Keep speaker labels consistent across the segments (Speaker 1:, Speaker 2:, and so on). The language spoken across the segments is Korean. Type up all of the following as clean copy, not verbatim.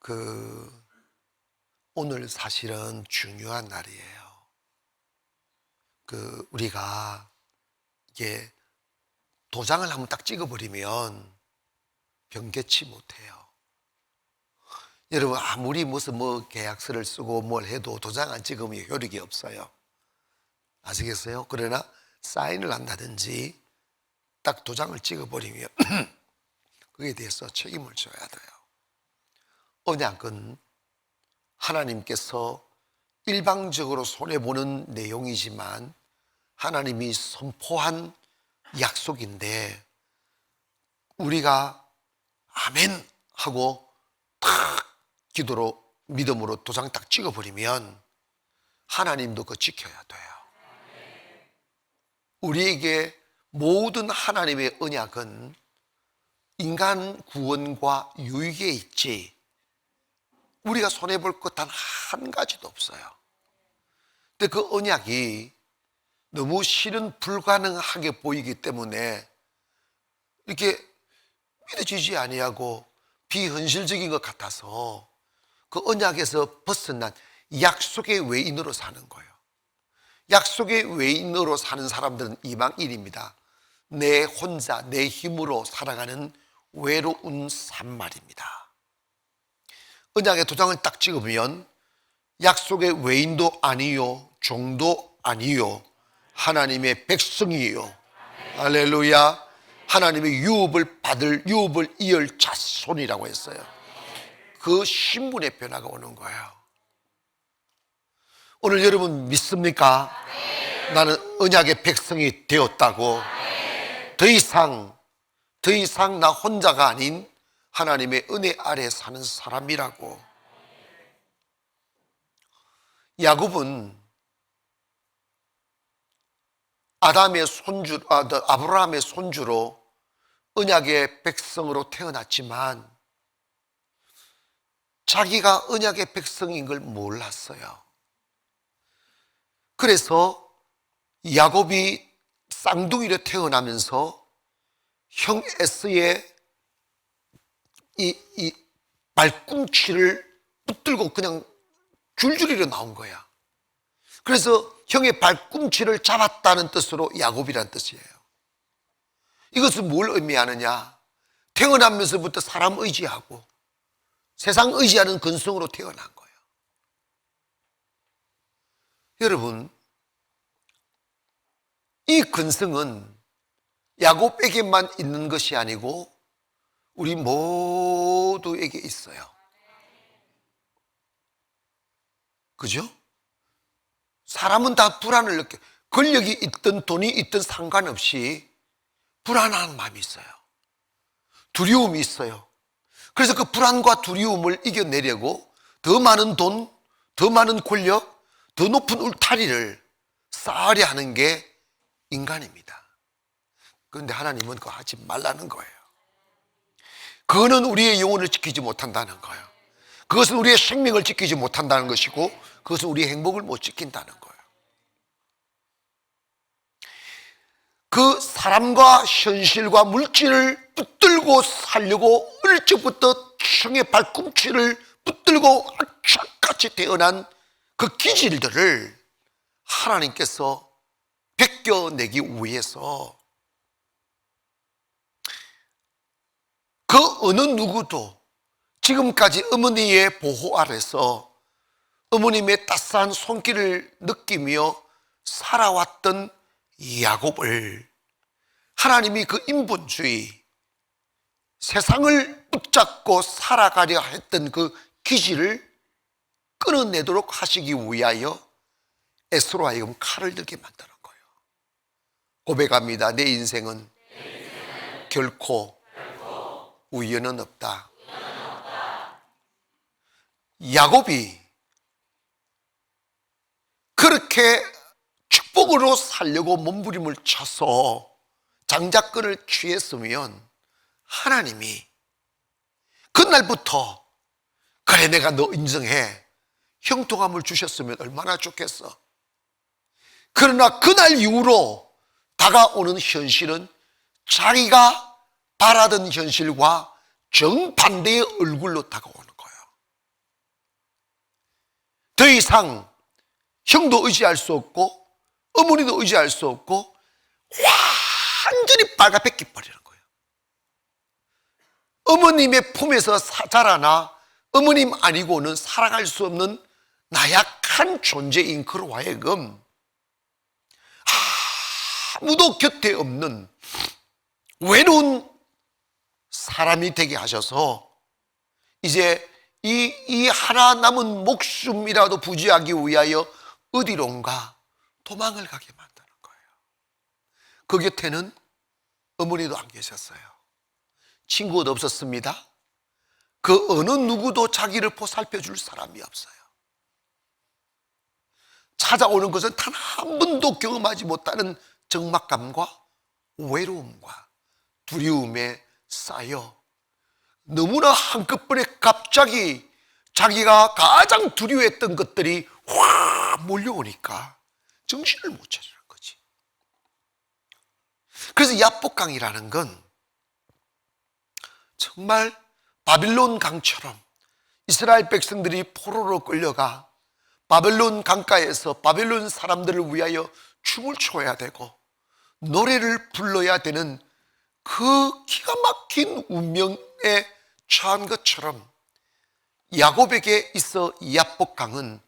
Speaker 1: 그 오늘 사실은 중요한 날이에요. 우리가 이게 도장을 한번 딱 찍어버리면 변개치 못해요. 여러분, 아무리 무슨 계약서를 쓰고 뭘 해도 도장 안 찍으면 효력이 없어요. 아시겠어요? 그러나 사인을 한다든지 딱 도장을 찍어버리면 그에 대해서 책임을 져야 돼요. 언약은 하나님께서 일방적으로 손해보는 내용이지만 하나님이 선포한 약속인데, 우리가 아멘 하고 탁 기도로 믿음으로 도장 딱 찍어버리면 하나님도 그거 지켜야 돼요. 우리에게 모든 하나님의 언약은 인간 구원과 유익에 있지 우리가 손해볼 것 단 한 가지도 없어요. 근데 그 언약이 너무 실은 불가능하게 보이기 때문에 이렇게 믿어지지 아니하고 비현실적인 것 같아서 그 언약에서 벗어난 약속의 외인으로 사는 거예요. 약속의 외인으로 사는 사람들은 이방인입니다. 내 혼자 내 힘으로 살아가는 외로운 산말입니다. 언약의 도장을 딱 찍으면 약속의 외인도 아니요 종도 아니요 하나님의 백성이요. 할렐루야. 하나님의 유업을 이을 자손이라고 했어요. 그 신분의 변화가 오는 거예요. 오늘 여러분 믿습니까? 나는 언약의 백성이 되었다고. 더 이상 나 혼자가 아닌 하나님의 은혜 아래 사는 사람이라고. 야곱은 아브라함의 손주로 언약의 백성으로 태어났지만 자기가 언약의 백성인 걸 몰랐어요. 그래서 야곱이 쌍둥이로 태어나면서 형 에서의 이 발꿈치를 붙들고 그냥 줄줄이로 나온 거야. 그래서 형의 발꿈치를 잡았다는 뜻으로 야곱이라는 뜻이에요. 이것은 뭘 의미하느냐? 태어나면서부터 사람 의지하고 세상 의지하는 근성으로 태어난 거예요. 여러분, 이 근성은 야곱에게만 있는 것이 아니고 우리 모두에게 있어요. 그죠? 사람은 다 불안을 느껴. 권력이 있든 돈이 있든 상관없이 불안한 마음이 있어요. 두려움이 있어요. 그래서 그 불안과 두려움을 이겨내려고 더 많은 돈, 더 많은 권력, 더 높은 울타리를 쌓으려 하는 게 인간입니다. 그런데 하나님은 그거 하지 말라는 거예요. 그거는 우리의 영혼을 지키지 못한다는 거예요. 그것은 우리의 생명을 지키지 못한다는 것이고, 그것은 우리의 행복을 못 지킨다는 거예요. 그 사람과 현실과 물질을 붙들고 살려고 어릴 적부터 형의 발꿈치를 붙들고 악착같이 태어난 그 기질들을 하나님께서 벗겨내기 위해서 그 어느 누구도 지금까지 어머니의 보호 아래서 어머님의 따스한 손길을 느끼며 살아왔던 야곱을 하나님이 그 인본주의, 세상을 붙잡고 살아가려 했던 그 기질을 끊어내도록 하시기 위하여 에스로 하여금 칼을 들게 만드는 거예요. 고백합니다. 내 인생은 결코 우연은 없다. 야곱이 그렇게 축복으로 살려고 몸부림을 쳐서 장자권을 취했으면 하나님이 그날부터 그래 내가 너 인정해 형통함을 주셨으면 얼마나 좋겠어. 그러나 그날 이후로 다가오는 현실은 자기가 바라던 현실과 정반대의 얼굴로 다가오는 거예요. 더 이상 형도 의지할 수 없고 어머니도 의지할 수 없고 완전히 빨갛게 버리는 거예요. 어머님의 품에서 자라나 어머님 아니고는 살아갈 수 없는 나약한 존재인 그로 하여금 아무도 곁에 없는 외로운 사람이 되게 하셔서 이제 이 하나 남은 목숨이라도 부지하기 위하여 어디론가 도망을 가게 만드는 거예요. 그 곁에는 어머니도 안 계셨어요. 친구도 없었습니다. 그 어느 누구도 자기를 보살펴 줄 사람이 없어요. 찾아오는 것은 단 한 번도 경험하지 못하는 적막감과 외로움과 두려움에 쌓여 너무나 한꺼번에 갑자기 자기가 가장 두려워했던 것들이 확 몰려오니까 정신을 못 차리는 거지. 그래서 야복강이라는 건 정말 바빌론 강처럼 이스라엘 백성들이 포로로 끌려가 바벨론 강가에서 바벨론 사람들을 위하여 춤을 춰야 되고 노래를 불러야 되는 그 기가 막힌 운명에 처한 것처럼 야곱에게 있어 야복강은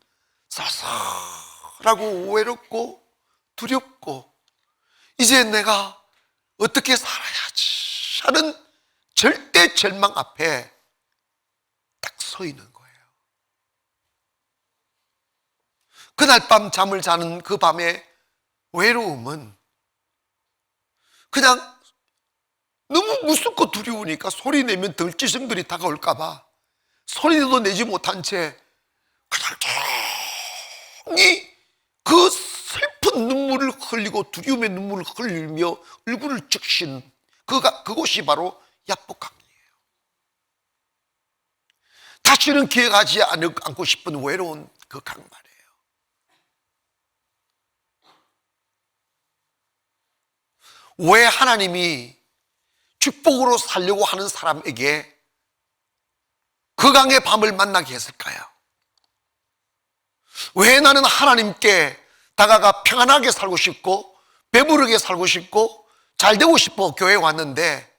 Speaker 1: 쌀쌀하고 외롭고 두렵고 이제 내가 어떻게 살아야지 하는 절대 절망 앞에 딱 서 있는 거예요. 그날 밤 잠을 자는 그 밤의 외로움은 그냥 너무 무섭고 두려우니까 소리 내면 들쥐승들이 다가올까봐 소리도 내지 못한 채 그냥 조용히 그 슬픈 눈물을 흘리고 두려움의 눈물을 흘리며 얼굴을 적신 그곳이 바로 야복강이에요. 다시는 기억하지 않고 싶은 외로운 그 강 말이에요. 왜 하나님이 축복으로 살려고 하는 사람에게 그 강의 밤을 만나게 했을까요? 왜 나는 하나님께 다가가 평안하게 살고 싶고 배부르게 살고 싶고 잘 되고 싶어 교회에 왔는데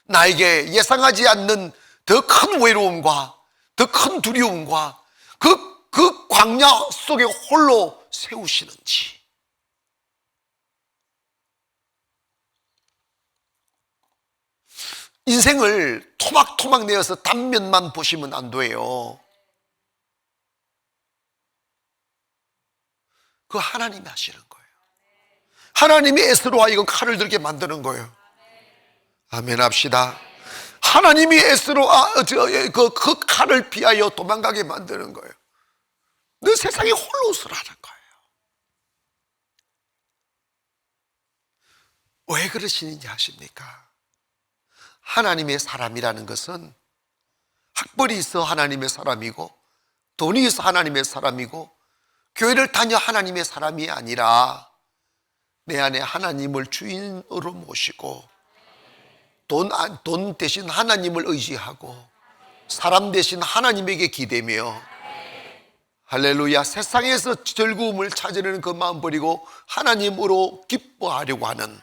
Speaker 1: 나에게 예상하지 않는 더 큰 외로움과 더 큰 두려움과 그 광야 속에 홀로 세우시는지. 인생을 토막토막 내어서 단면만 보시면 안 돼요. 그거 하나님이 하시는 거예요. 하나님이 에스로 하여금 칼을 들게 만드는 거예요. 아멘 합시다. 하나님이 에스로 그 칼을 피하여 도망가게 만드는 거예요. 너 세상에 홀로 서라는 거예요. 왜 그러시는지 아십니까? 하나님의 사람이라는 것은 학벌이 있어 하나님의 사람이고 돈이 있어 하나님의 사람이고 교회를 다녀 하나님의 사람이 아니라 내 안에 하나님을 주인으로 모시고 돈 대신 하나님을 의지하고 사람 대신 하나님에게 기대며 할렐루야, 세상에서 즐거움을 찾으려는 그 마음 버리고 하나님으로 기뻐하려고 하는,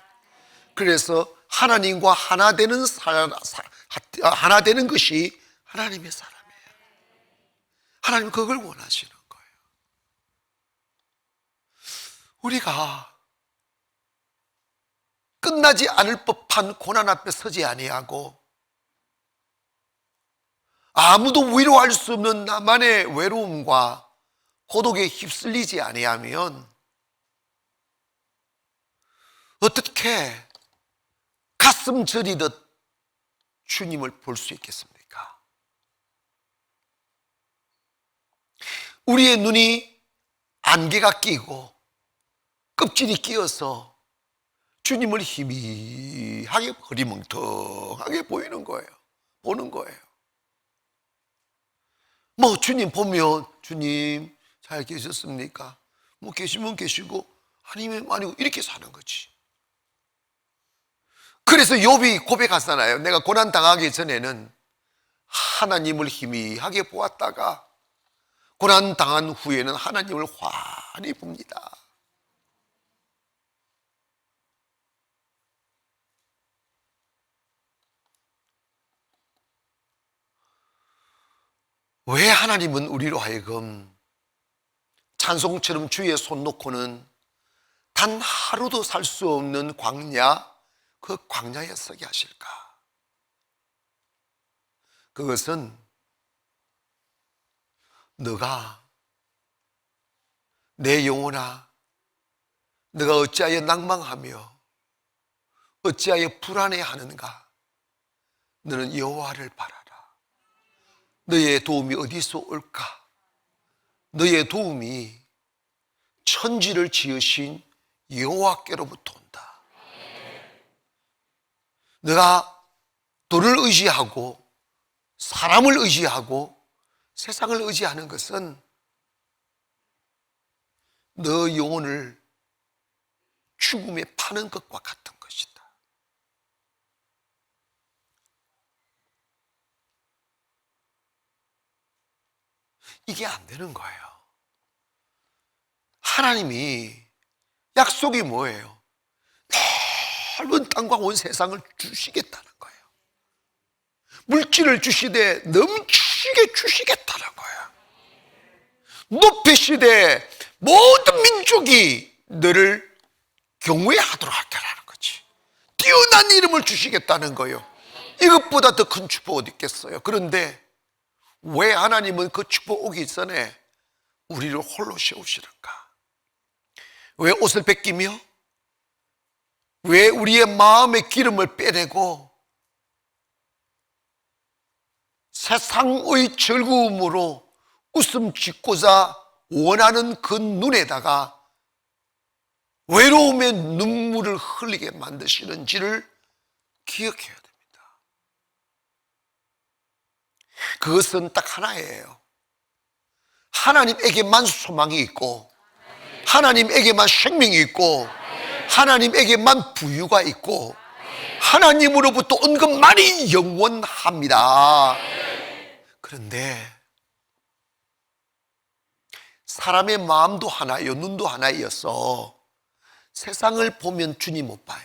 Speaker 1: 그래서 하나님과 하나 되는 것이 하나님의 사람이에요. 하나님 그걸 원하시는 거예요. 우리가 끝나지 않을 법한 고난 앞에 서지 아니하고 아무도 위로할 수 없는 나만의 외로움과 고독에 휩쓸리지 아니하면 어떻게 가슴 저리듯 주님을 볼 수 있겠습니까? 우리의 눈이 안개가 끼고 껍질이 끼어서 주님을 희미하게 흐리멍텅하게 보이는 거예요. 보는 거예요. 뭐 주님 보면 주님 잘 계셨습니까? 뭐 계시면 계시고 아니면 아니고 이렇게 사는 거지. 그래서 욥이 고백하잖아요. 내가 고난 당하기 전에는 하나님을 희미하게 보았다가 고난 당한 후에는 하나님을 환히 봅니다. 왜 하나님은 우리로 하여금 찬송처럼 주위에 손 놓고는 단 하루도 살 수 없는 광야, 그 광야에 서게 하실까? 그것은 너가, 내 영혼아, 너가 어찌하여 낭망하며 어찌하여 불안해하는가? 너는 여호와를 바라라. 너의 도움이 어디서 올까? 너의 도움이 천지를 지으신 여호와께로부터 온다. 너가 돈을 의지하고 사람을 의지하고 세상을 의지하는 것은 너 영혼을 죽음에 파는 것과 같은 것이다. 이게 안 되는 거예요. 하나님이 약속이 뭐예요? 넓은 땅과 온 세상을 주시겠다는 거예요. 물질을 주시되 넘치게 주시겠다는 거예요. 높이시되 모든 민족이 너를 경외하도록 하겠다는 거지. 뛰어난 이름을 주시겠다는 거예요. 이것보다 더 큰 축복 어디 있겠어요? 그런데 왜 하나님은 그 축복 오기 전에 우리를 홀로 세우시는가? 왜 옷을 벗기며 왜 우리의 마음의 기름을 빼내고 세상의 즐거움으로 웃음 짓고자 원하는 그 눈에다가 외로움의 눈물을 흘리게 만드시는지를 기억해야 됩니다. 그것은 딱 하나예요. 하나님에게만 소망이 있고 하나님에게만 생명이 있고 하나님에게만 부유가 있고 하나님으로부터 온 것만이 영원합니다. 그런데 사람의 마음도 하나요, 눈도 하나이어서 세상을 보면 주님 못 봐요.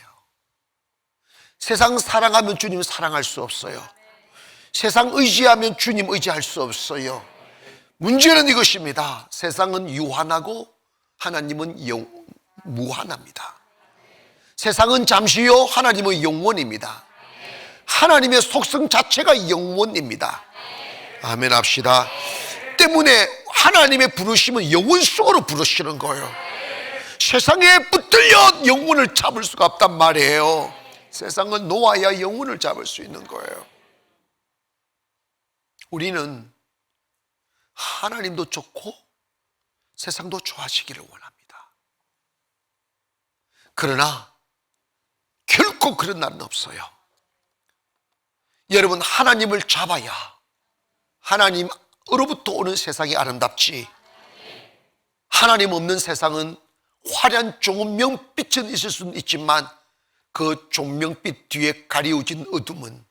Speaker 1: 세상 사랑하면 주님 사랑할 수 없어요. 세상 의지하면 주님 의지할 수 없어요. 문제는 이것입니다. 세상은 유한하고 하나님은 무한합니다. 세상은 잠시요, 하나님은 영원입니다. 하나님의 속성 자체가 영원입니다. 아멘 합시다. 때문에 하나님의 부르심은 영원 속으로 부르시는 거예요. 세상에 붙들려 영혼을 잡을 수가 없단 말이에요. 세상은 놓아야 영혼을 잡을 수 있는 거예요. 우리는 하나님도 좋고 세상도 좋아지기를 원합니다. 그러나 결코 그런 날은 없어요. 여러분, 하나님을 잡아야 하나님으로부터 오는 세상이 아름답지, 하나님 없는 세상은 화려한 조명빛은 있을 수는 있지만 그 조명빛 뒤에 가리워진 어둠은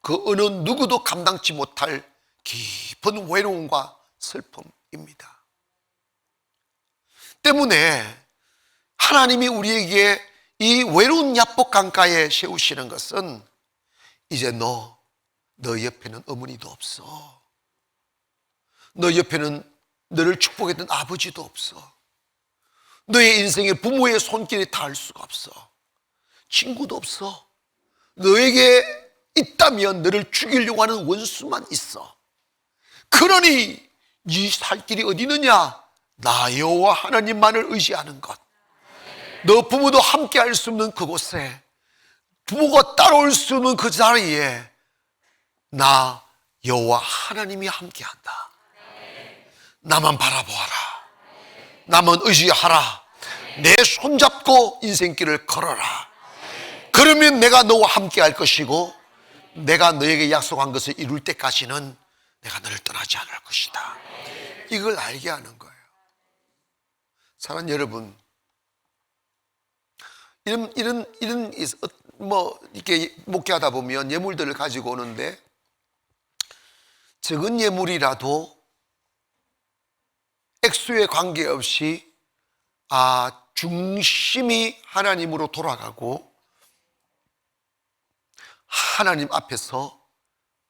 Speaker 1: 그 어느 누구도 감당치 못할 깊은 외로움과 슬픔입니다. 때문에 하나님이 우리에게 이 외로운 야복 강가에 세우시는 것은 이제 너 옆에는 어머니도 없어. 너 옆에는 너를 축복했던 아버지도 없어. 너의 인생에 부모의 손길이 닿을 수가 없어. 친구도 없어. 너에게 있다면 너를 죽이려고 하는 원수만 있어. 그러니 네 살 길이 어디 있느냐? 나 여호와 하나님만을 의지하는 것. 너 부모도 함께 할 수 없는 그곳에, 부모가 따라올 수 없는 그 자리에 나 여호와 하나님이 함께한다. 나만 바라보아라. 나만 의지하라. 내 손잡고 인생길을 걸어라. 그러면 내가 너와 함께 할 것이고 내가 너에게 약속한 것을 이룰 때까지는 내가 너를 떠나지 않을 것이다. 이걸 알게 하는 거예요. 사랑하는 여러분, 이런 이렇게 목회하다 보면 예물들을 가지고 오는데 적은 예물이라도 액수에 관계없이 중심이 하나님으로 돌아가고 하나님 앞에서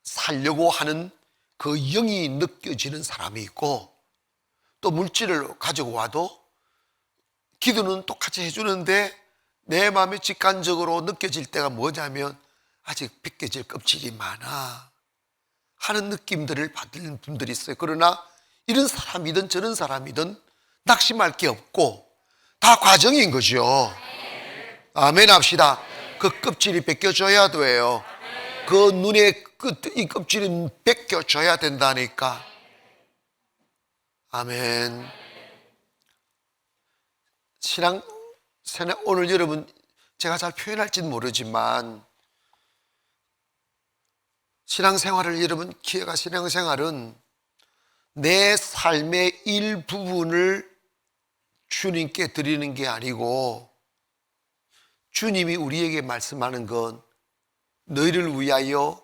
Speaker 1: 살려고 하는 그 영이 느껴지는 사람이 있고, 또 물질을 가지고 와도 기도는 똑같이 해주는데 내 마음에 직관적으로 느껴질 때가 뭐냐면 아직 벗겨질 껍질이 많아 하는 느낌들을 받는 분들이 있어요. 그러나 이런 사람이든 저런 사람이든 낙심할 게 없고 다 과정인 거죠. 아멘 합시다. 그 껍질이 벗겨져야 돼요. 그 눈의 이 껍질은 벗겨져야 된다니까. 아멘. 오늘 여러분, 제가 잘 표현할지는 모르지만 신앙생활을 여러분 기회가, 신앙생활은 내 삶의 일부분을 주님께 드리는 게 아니고, 주님이 우리에게 말씀하는 건 너희를 위하여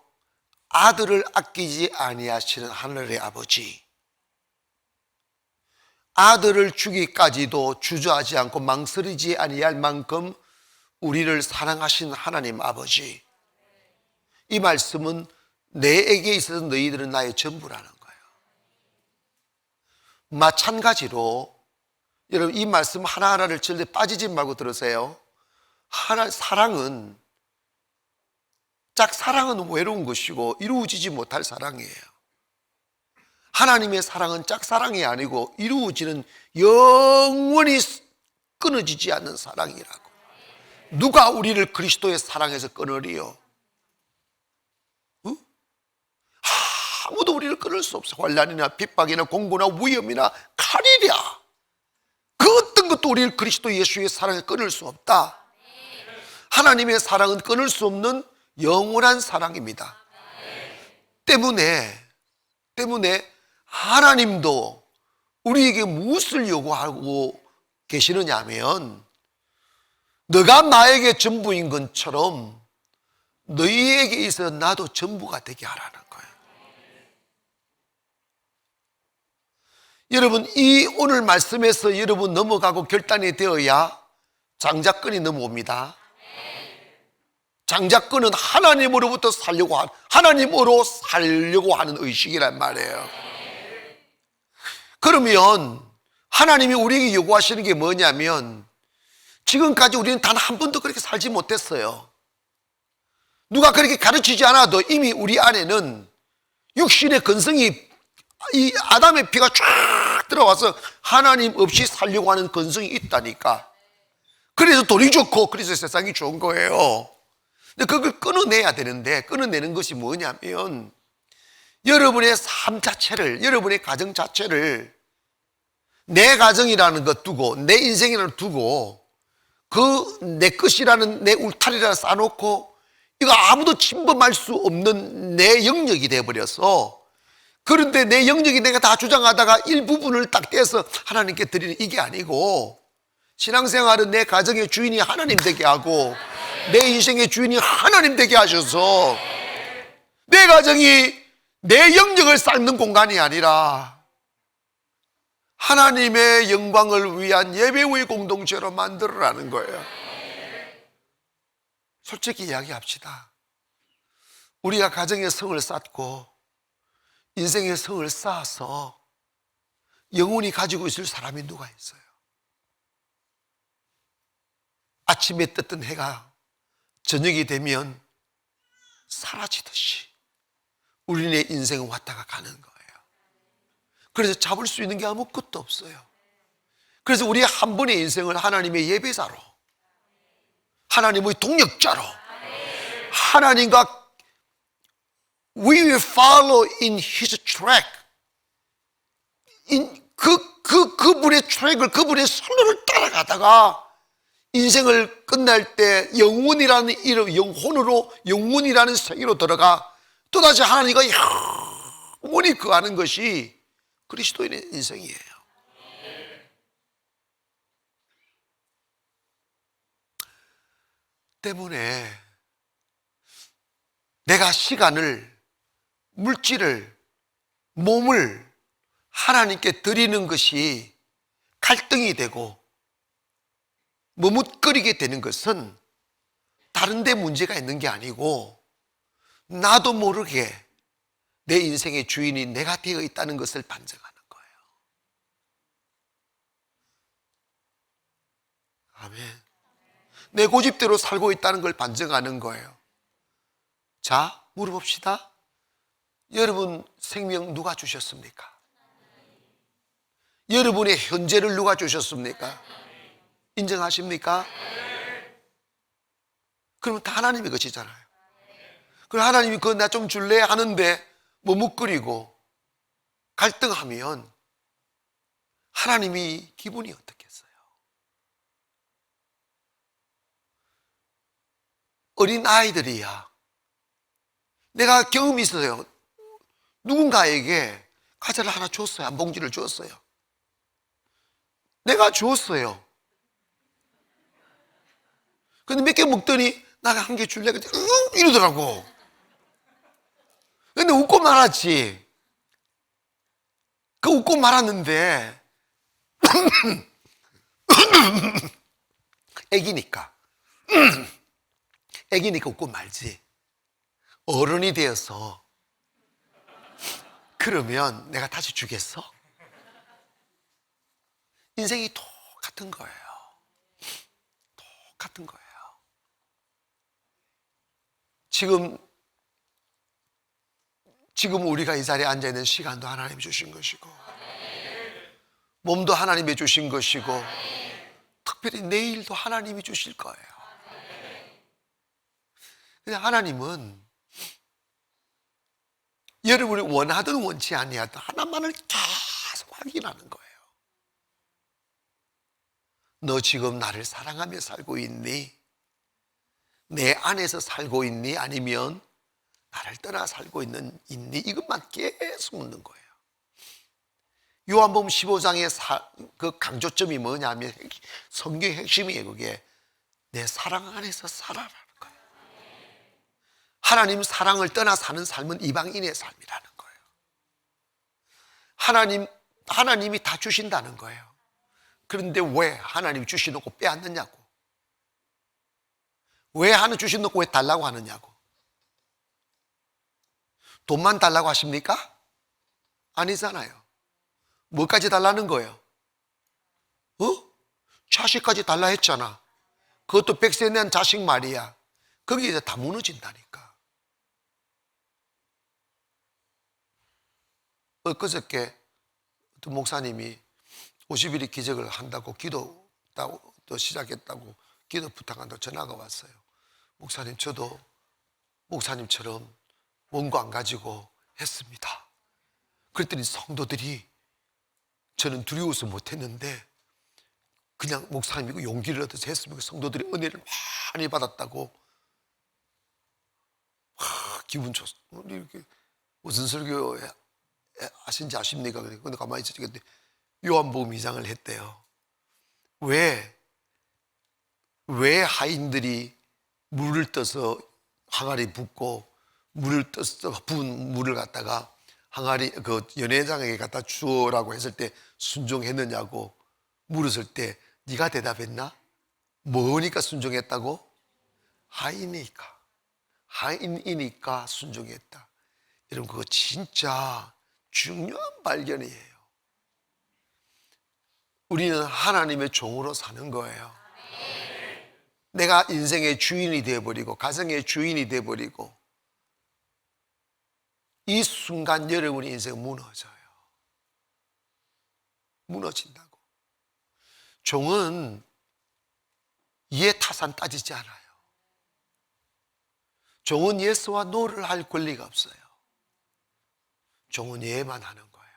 Speaker 1: 아들을 아끼지 아니하시는 하늘의 아버지, 아들을 주기까지도 주저하지 않고 망설이지 아니할 만큼 우리를 사랑하신 하나님 아버지, 이 말씀은 내에게 있어서 너희들은 나의 전부라는 거예요. 마찬가지로 여러분, 이 말씀 하나하나를 절대 빠지지 말고 들으세요. 짝사랑은 외로운 것이고 이루어지지 못할 사랑이에요. 하나님의 사랑은 짝사랑이 아니고 이루어지는, 영원히 끊어지지 않는 사랑이라고. 누가 우리를 그리스도의 사랑에서 끊으리요? 아무도 우리를 끊을 수 없어. 환난이나 핍박이나 공고나 위험이나 칼이랴, 그 어떤 것도 우리를 그리스도 예수의 사랑에 끊을 수 없다. 하나님의 사랑은 끊을 수 없는 영원한 사랑입니다. 때문에 하나님도 우리에게 무엇을 요구하고 계시느냐 하면, 너가 나에게 전부인 것처럼 너희에게 있어 나도 전부가 되게 하라는 거예요. 여러분, 이 오늘 말씀에서 여러분 넘어가고 결단이 되어야 장자권이 넘어옵니다. 장자권은 하나님으로부터 하나님으로 살려고 하는 의식이란 말이에요. 그러면 하나님이 우리에게 요구하시는 게 뭐냐면, 지금까지 우리는 단 한 번도 그렇게 살지 못했어요. 누가 그렇게 가르치지 않아도 이미 우리 안에는 육신의 근성이, 이 아담의 피가 쫙 들어와서 하나님 없이 살려고 하는 근성이 있다니까. 그래서 돈이 좋고 그래서 세상이 좋은 거예요. 근데 그걸 끊어내야 되는데, 끊어내는 것이 뭐냐면, 여러분의 삶 자체를, 여러분의 가정 자체를 내 가정이라는 것 두고, 내 인생이라는 것 두고, 그 내 것이라는 내 울타리를 쌓아놓고 이거 아무도 침범할 수 없는 내 영역이 되어버려서, 그런데 내 영역이 내가 다 주장하다가 일부분을 딱 떼서 하나님께 드리는 이게 아니고, 신앙생활은 내 가정의 주인이 하나님 되게 하고 내 인생의 주인이 하나님 되게 하셔서 내 가정이 내 영역을 쌓는 공간이 아니라 하나님의 영광을 위한 예배의 공동체로 만들어라는 거예요. 솔직히 이야기합시다. 우리가 가정의 성을 쌓고 인생의 성을 쌓아서 영원히 가지고 있을 사람이 누가 있어요? 아침에 떴던 해가 저녁이 되면 사라지듯이 우리의 인생은 왔다가 가는 거예요. 그래서 잡을 수 있는 게 아무것도 없어요. 그래서 우리 한 번의 인생을 하나님의 예배자로, 하나님의 동역자로, 하나님과 we will follow in his track, 그분의 트랙을, 그분의 선로를 따라가다가 인생을 끝날 때 영혼이라는 이름, 영혼이라는 세계로 들어가 또다시 하나님과 영원히 거하는 것이 그리스도인의 인생이에요. 때문에 내가 시간을, 물질을, 몸을 하나님께 드리는 것이 갈등이 되고 머뭇거리게 되는 것은 다른 데 문제가 있는 게 아니고 나도 모르게 내 인생의 주인이 내가 되어 있다는 것을 반증하는 거예요. 아멘. 내 고집대로 살고 있다는 걸 반증하는 거예요. 자, 물어봅시다. 여러분 생명 누가 주셨습니까? 여러분의 현재를 누가 주셨습니까? 인정하십니까? 그러면 다 하나님의 것이잖아요. 그럼 하나님이 그거 나 좀 줄래 하는데 머뭇거리고 갈등하면 하나님이 기분이 어떻겠어요? 어린 아이들이야. 내가 경험이 있어요. 누군가에게 과자를 하나 줬어요. 한 봉지를 줬어요. 내가 줬어요. 근데 몇 개 먹더니 나가 한 개 줄래? 근데 이러더라고. 근데 웃고 말았지. 그 웃고 말았는데 애기니까 웃고 말지. 어른이 되어서 그러면 내가 다시 주겠어? 인생이 똑같은 거예요. 똑같은 거예요. 지금 우리가 이 자리에 앉아있는 시간도 하나님이 주신 것이고 몸도 하나님이 주신 것이고 특별히 내일도 하나님이 주실 거예요. 근데 하나님은 여러분이 원하든 원치 아니하든 하나만을 계속 확인하는 거예요. 너 지금 나를 사랑하며 살고 있니? 내 안에서 살고 있니? 아니면 나를 떠나 살고 있니? 이것만 계속 묻는 거예요. 요한복음 15장의 그 강조점이 뭐냐면 성경의 핵심이에요. 그게 내 사랑 안에서 살아라는 거예요. 하나님 사랑을 떠나 사는 삶은 이방인의 삶이라는 거예요. 하나님이 다 주신다는 거예요. 그런데 왜 하나님이 주시놓고 빼앗느냐고. 왜 하나 주시놓고 왜 달라고 하느냐고. 돈만 달라고 하십니까? 아니잖아요. 뭐까지 달라는 거예요? 자식까지 달라 했잖아. 그것도 100세 낸 자식 말이야. 거기에 이제 다 무너진다니까. 엊그저께 또 목사님이 50일이 기적을 한다고 기도 또 시작했다고 기도 부탁한다고 전화가 왔어요. 목사님, 저도 목사님처럼 원고 안 가지고 했습니다. 그랬더니 성도들이, 저는 두려워서 못했는데 그냥 목사님이고 용기를 얻어서 했으면 성도들이 은혜를 많이 받았다고. 기분 좋습니다. 이렇게 무슨 설교 하신지 아십니까? 근데 가만히 있었는데 요한복음 2장을 했대요. 왜 하인들이 물을 떠서 항아리 붓고 물을 떠서 부은 물을 갖다가 항아리 그 연회장에게 갖다 주어라고 했을 때 순종했느냐고 물었을 때 네가 대답했나? 뭐니까 순종했다고? 하인이니까 순종했다. 여러분, 그거 진짜 중요한 발견이에요. 우리는 하나님의 종으로 사는 거예요. 내가 인생의 주인이 되어버리고 가정의 주인이 되어버리고 이 순간 여러분의 인생은 무너져요. 무너진다고. 종은 이해 타산 따지지 않아요. 종은 예스와 노를 할 권리가 없어요. 종은 예만 하는 거예요.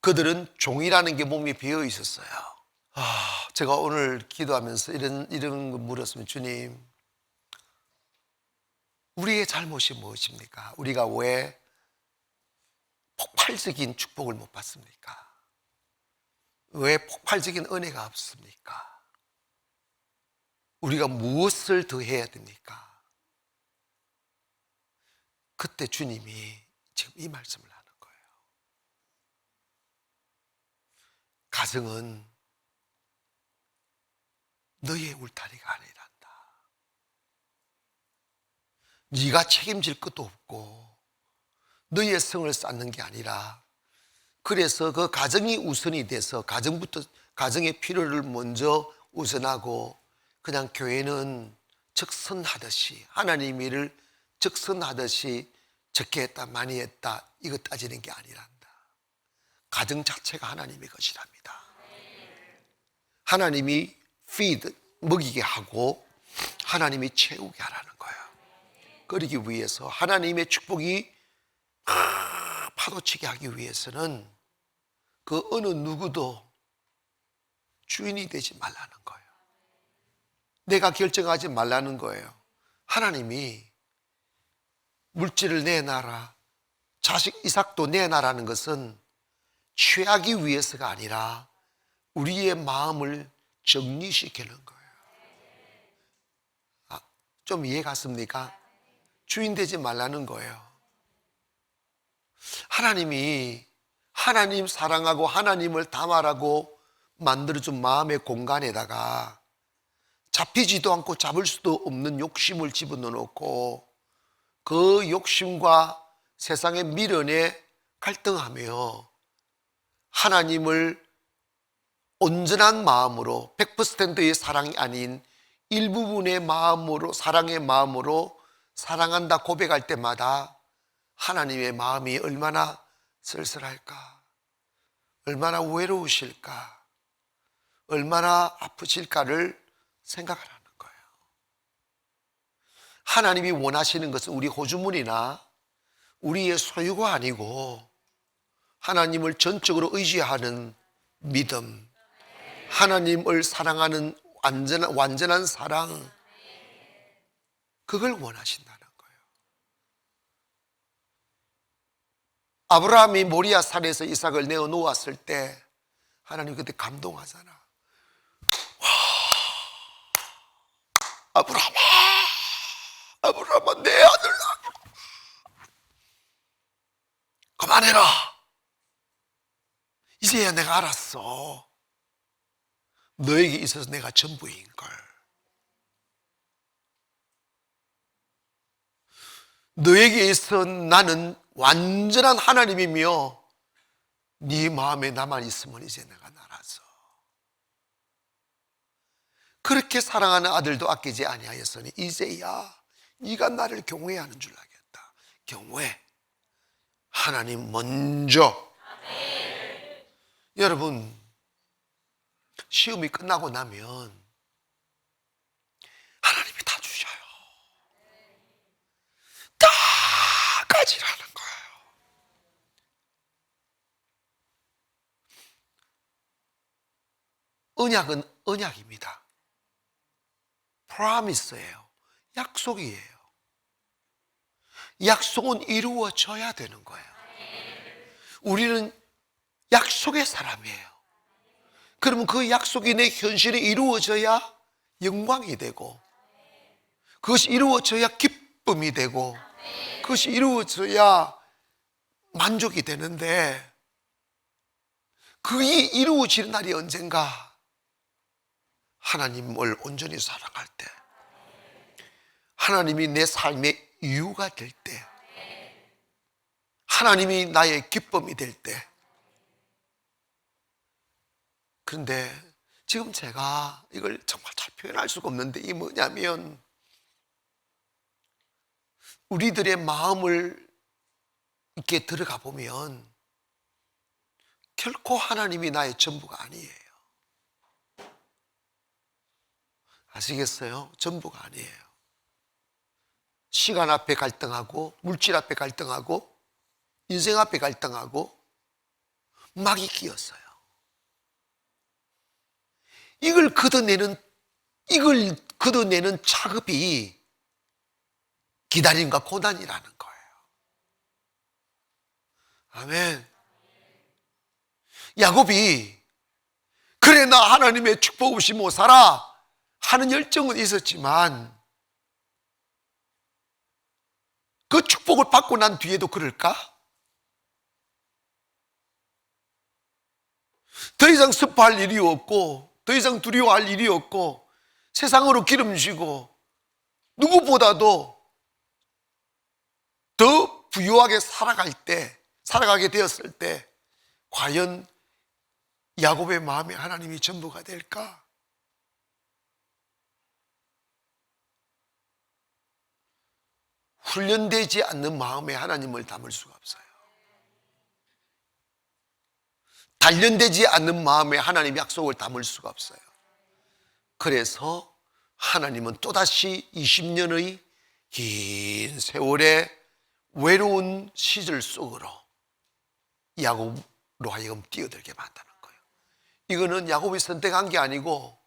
Speaker 1: 그들은 종이라는 게 몸에 배어 있었어요. 제가 오늘 기도하면서 이런 거 물었으면, 주님, 우리의 잘못이 무엇입니까? 우리가 왜 폭발적인 축복을 못 받습니까? 왜 폭발적인 은혜가 없습니까? 우리가 무엇을 더 해야 됩니까? 그때 주님이 지금 이 말씀을 하는 거예요. 가정은 너의 울타리가 아니란다. 네가 책임질 것도 없고 너의 성을 쌓는 게 아니라, 그래서 그 가정이 우선이 돼서 가정부터, 가정의 필요를 먼저 우선하고 그냥 교회는 적선하듯이, 하나님의 일을 적선하듯이 적게 했다 많이 했다 이거 따지는 게 아니란다. 가정 자체가 하나님의 것이랍니다. 하나님이 feed, 먹이게 하고 하나님이 채우게 하라는 거예요. 그러기 위해서 하나님의 축복이 파도치게 하기 위해서는 그 어느 누구도 주인이 되지 말라는 거예요. 내가 결정하지 말라는 거예요. 하나님이 물질을 내놔라, 자식 이삭도 내놔라는 것은 취하기 위해서가 아니라 우리의 마음을 정리시키는 거예요. 좀 이해 갔습니까? 주인 되지 말라는 거예요. 하나님이 하나님 사랑하고 하나님을 담아라고 만들어준 마음의 공간에다가 잡히지도 않고 잡을 수도 없는 욕심을 집어넣어 놓고 그 욕심과 세상의 미련에 갈등하며 하나님을 온전한 마음으로 100%의 사랑이 아닌 일부분의 마음으로, 사랑의 마음으로 사랑한다 고백할 때마다 하나님의 마음이 얼마나 쓸쓸할까, 얼마나 외로우실까, 얼마나 아프실까를 생각하라는 거예요. 하나님이 원하시는 것은 우리 호주머니나 우리의 소유가 아니고 하나님을 전적으로 의지하는 믿음, 하나님을 사랑하는 완전한 사랑, 그걸 원하신다는 거예요. 아브라함이 모리아 산에서 이삭을 내어 놓았을 때 하나님 그때 감동하잖아. 와, 아브라함아, 아브라함아, 내 아들 그만해라. 이제야 내가 알았어. 너에게 있어서 내가 전부인걸. 너에게 있어 나는 완전한 하나님이며 네 마음에 나만 있으면 이제 내가 알았어. 그렇게 사랑하는 아들도 아끼지 아니하였으니 이제야 네가 나를 경외하는 줄 알겠다. 경외, 하나님 먼저. 여러분, 시험이 끝나고 나면 하나님이 다 주셔요. 다 가지라는 거예요. 언약은 언약입니다. promise예요. 약속이에요. 약속은 이루어져야 되는 거예요. 우리는 약속의 사람이에요. 그러면 그 약속이 내 현실에 이루어져야 영광이 되고, 그것이 이루어져야 기쁨이 되고, 그것이 이루어져야 만족이 되는데, 그게 이루어지는 날이 언젠가? 하나님을 온전히 사랑할 때, 하나님이 내 삶의 이유가 될 때, 하나님이 나의 기쁨이 될 때. 그런데 지금 제가 이걸 정말 잘 표현할 수가 없는데, 이 뭐냐면 우리들의 마음을 이렇게 들어가 보면 결코 하나님이 나의 전부가 아니에요. 아시겠어요? 전부가 아니에요. 시간 앞에 갈등하고, 물질 앞에 갈등하고, 인생 앞에 갈등하고, 막이 끼었어요. 이걸 걷어내는 작업이 기다림과 고난이라는 거예요. 아멘. 야곱이 그래 나 하나님의 축복 없이 못 살아 하는 열정은 있었지만 그 축복을 받고 난 뒤에도 그럴까? 더 이상 슬퍼할 일이 없고 더 이상 두려워할 일이 없고 세상으로 기름지고 누구보다도 더 부유하게 살아가게 되었을 때 과연 야곱의 마음에 하나님이 전부가 될까? 훈련되지 않는 마음에 하나님을 담을 수가 없어요. 단련되지 않는 마음에 하나님의 약속을 담을 수가 없어요. 그래서 하나님은 또다시 20년의 긴 세월의 외로운 시절 속으로 야곱으로 하여금 뛰어들게 만드는 거예요. 이거는 야곱이 선택한 게 아니고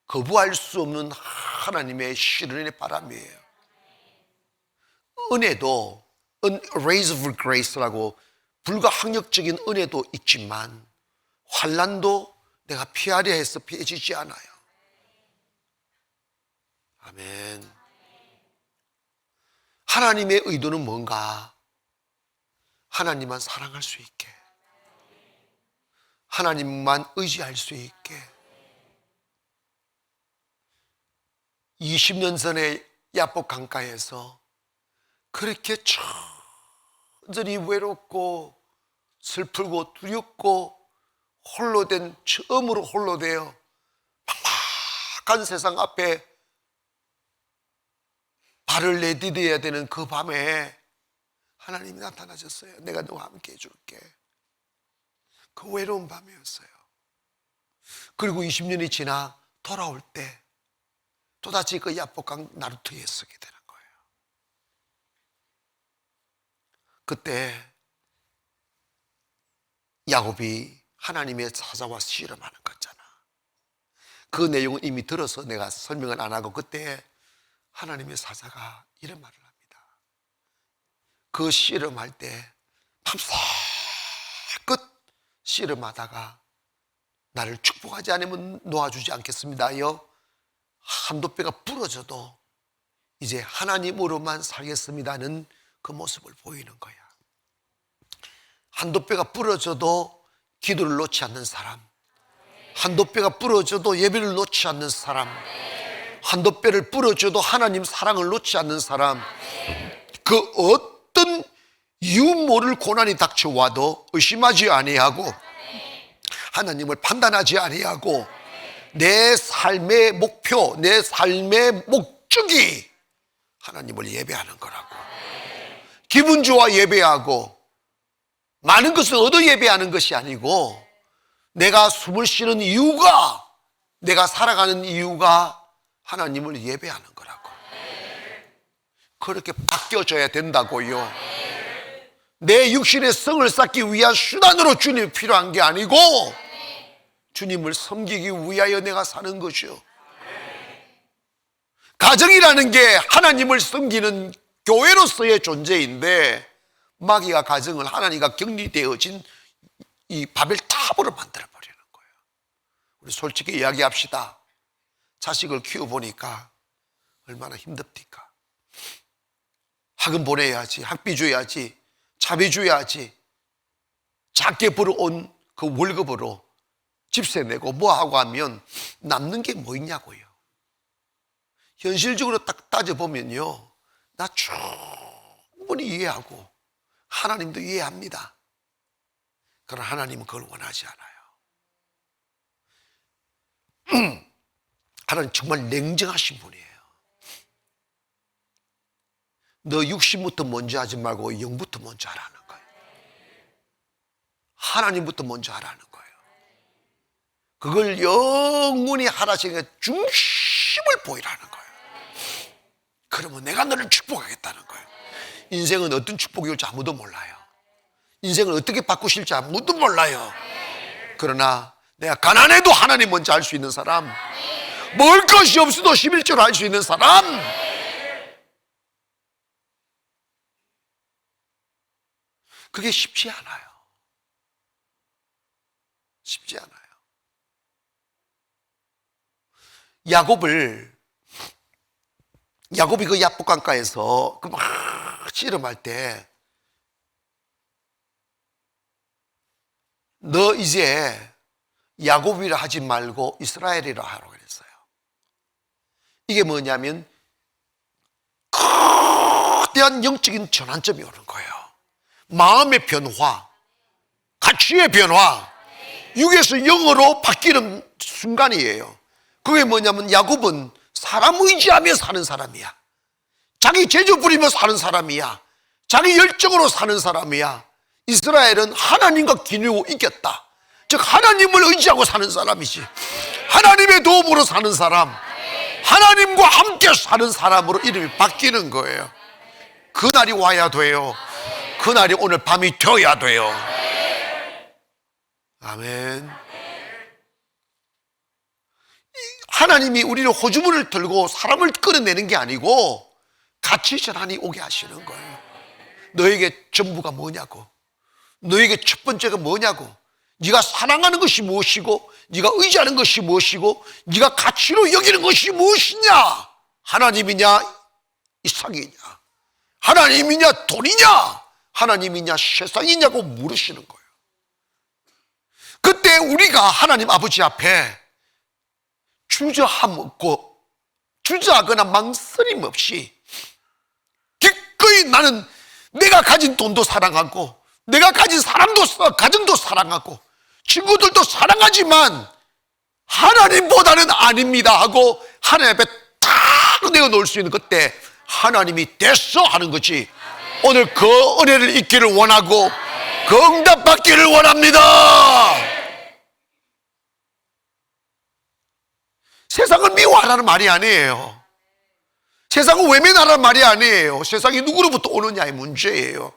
Speaker 1: 거부할 수 없는 하나님의 시련의 바람이에요. 은혜도 unraisable grace라고 불가항력적인 은혜도 있지만 환난도 내가 피하려 해서 피해지지 않아요. 아멘. 하나님의 의도는 뭔가? 하나님만 사랑할 수 있게, 하나님만 의지할 수 있게. 20년 전에 야복 강가에서 그렇게 천천히 외롭고 슬프고 두렵고 처음으로 홀로 되어 막막한 세상 앞에 발을 내디뎌야 되는 그 밤에 하나님이 나타나셨어요. 내가 너와 함께 해줄게. 그 외로운 밤이었어요. 그리고 20년이 지나 돌아올 때 또다시 그 야복강 나루터에 서게 되는 거예요. 그때 야곱이 하나님의 찾아와 씨름하는 거잖아. 그 내용은 이미 들어서 내가 설명을 안 하고, 그때 하나님의 사자가 이런 말을 합니다. 그 씨름할 때 밤새끝 씨름하다가 나를 축복하지 않으면 놓아주지 않겠습니다요. 한도 뼈가 부러져도 이제 하나님으로만 살겠습니다는 그 모습을 보이는 거야. 한도 뼈가 부러져도 기도를 놓지 않는 사람, 한도 뼈가 부러져도 예배를 놓지 않는 사람, 한도 뼈를 부러져도 하나님 사랑을 놓지 않는 사람, 그 어떤 이유 모를 고난이 닥쳐와도 의심하지 아니하고 하나님을 판단하지 아니하고 내 삶의 목표, 내 삶의 목적이 하나님을 예배하는 거라고. 기분 좋아 예배하고 많은 것을 얻어 예배하는 것이 아니고, 내가 숨을 쉬는 이유가, 내가 살아가는 이유가 하나님을 예배하는 거라고. 그렇게 바뀌어져야 된다고요. 내 육신의 성을 쌓기 위한 수단으로 주님이 필요한 게 아니고 주님을 섬기기 위하여 내가 사는 것이요. 가정이라는 게 하나님을 섬기는 교회로서의 존재인데, 마귀가 가정을 하나님과 격리되어진 이 바벨탑으로 만들어버리는 거예요. 우리 솔직히 이야기합시다. 자식을 키워보니까 얼마나 힘듭니까? 학원 보내야지, 학비 줘야지, 차비 줘야지, 작게 벌어온 그 월급으로 집세 내고 뭐하고 하면 남는 게 뭐 있냐고요. 현실적으로 딱 따져보면요, 나 충분히 이해하고 하나님도 이해합니다. 그러나 하나님은 그걸 원하지 않아요. 하나님 정말 냉정하신 분이에요. 너 육신부터 먼저 하지 말고 영부터 먼저 하라는 거예요. 하나님부터 먼저 하라는 거예요. 그걸 영원히 하나님의 중심을 보이라는 거예요. 그러면 내가 너를 축복하겠다는 거예요. 인생은 어떤 축복이 올지 아무도 몰라요. 인생을 어떻게 바꾸실지 아무도 몰라요. 그러나 내가 가난해도 하나님 먼저 할 수 있는 사람, 먹을 것이 없어도 11조를 할 수 있는 사람, 그게 쉽지 않아요. 쉽지 않아요. 야곱이 그 야복강가에서 그 막 씨름할 때, 너 이제 야곱이라 하지 말고 이스라엘이라 하라고 그랬어요. 이게 뭐냐면 거대한 영적인 전환점이 오는 거예요. 마음의 변화, 가치의 변화, 육에서 영으로 바뀌는 순간이에요. 그게 뭐냐면 야곱은 사람 의지하며 사는 사람이야. 자기 재주 부리며 사는 사람이야. 자기 열정으로 사는 사람이야. 이스라엘은 하나님과 기누고 이겼다. 즉 하나님을 의지하고 사는 사람이지, 하나님의 도움으로 사는 사람, 하나님과 함께 사는 사람으로 이름이 바뀌는 거예요. 그날이 와야 돼요. 그날이 오늘 밤이 되어야 돼요. 아멘. 하나님이 우리를 호주머니를 들고 사람을 끌어내는 게 아니고 같이 전환이 오게 하시는 거예요. 너에게 전부가 뭐냐고, 너에게 첫 번째가 뭐냐고, 네가 사랑하는 것이 무엇이고, 네가 의지하는 것이 무엇이고, 네가 가치로 여기는 것이 무엇이냐? 하나님이냐 이삭이냐, 하나님이냐 돈이냐, 하나님이냐 세상이냐고 물으시는 거예요. 그때 우리가 하나님 아버지 앞에 주저하거나 망설임 없이 기꺼이 나는 내가 가진 돈도 사랑하고, 내가 가진 사람도, 가정도 사랑하고, 친구들도 사랑하지만 하나님보다는 아닙니다 하고 하나님 앞에 딱 내어놓을 수 있는 그때 하나님이 됐어 하는 거지. 오늘 그 은혜를 잊기를 원하고 그 응답 받기를 원합니다. 세상을 미워하라는 말이 아니에요. 세상을 외면하라는 말이 아니에요. 세상이 누구로부터 오느냐의 문제예요.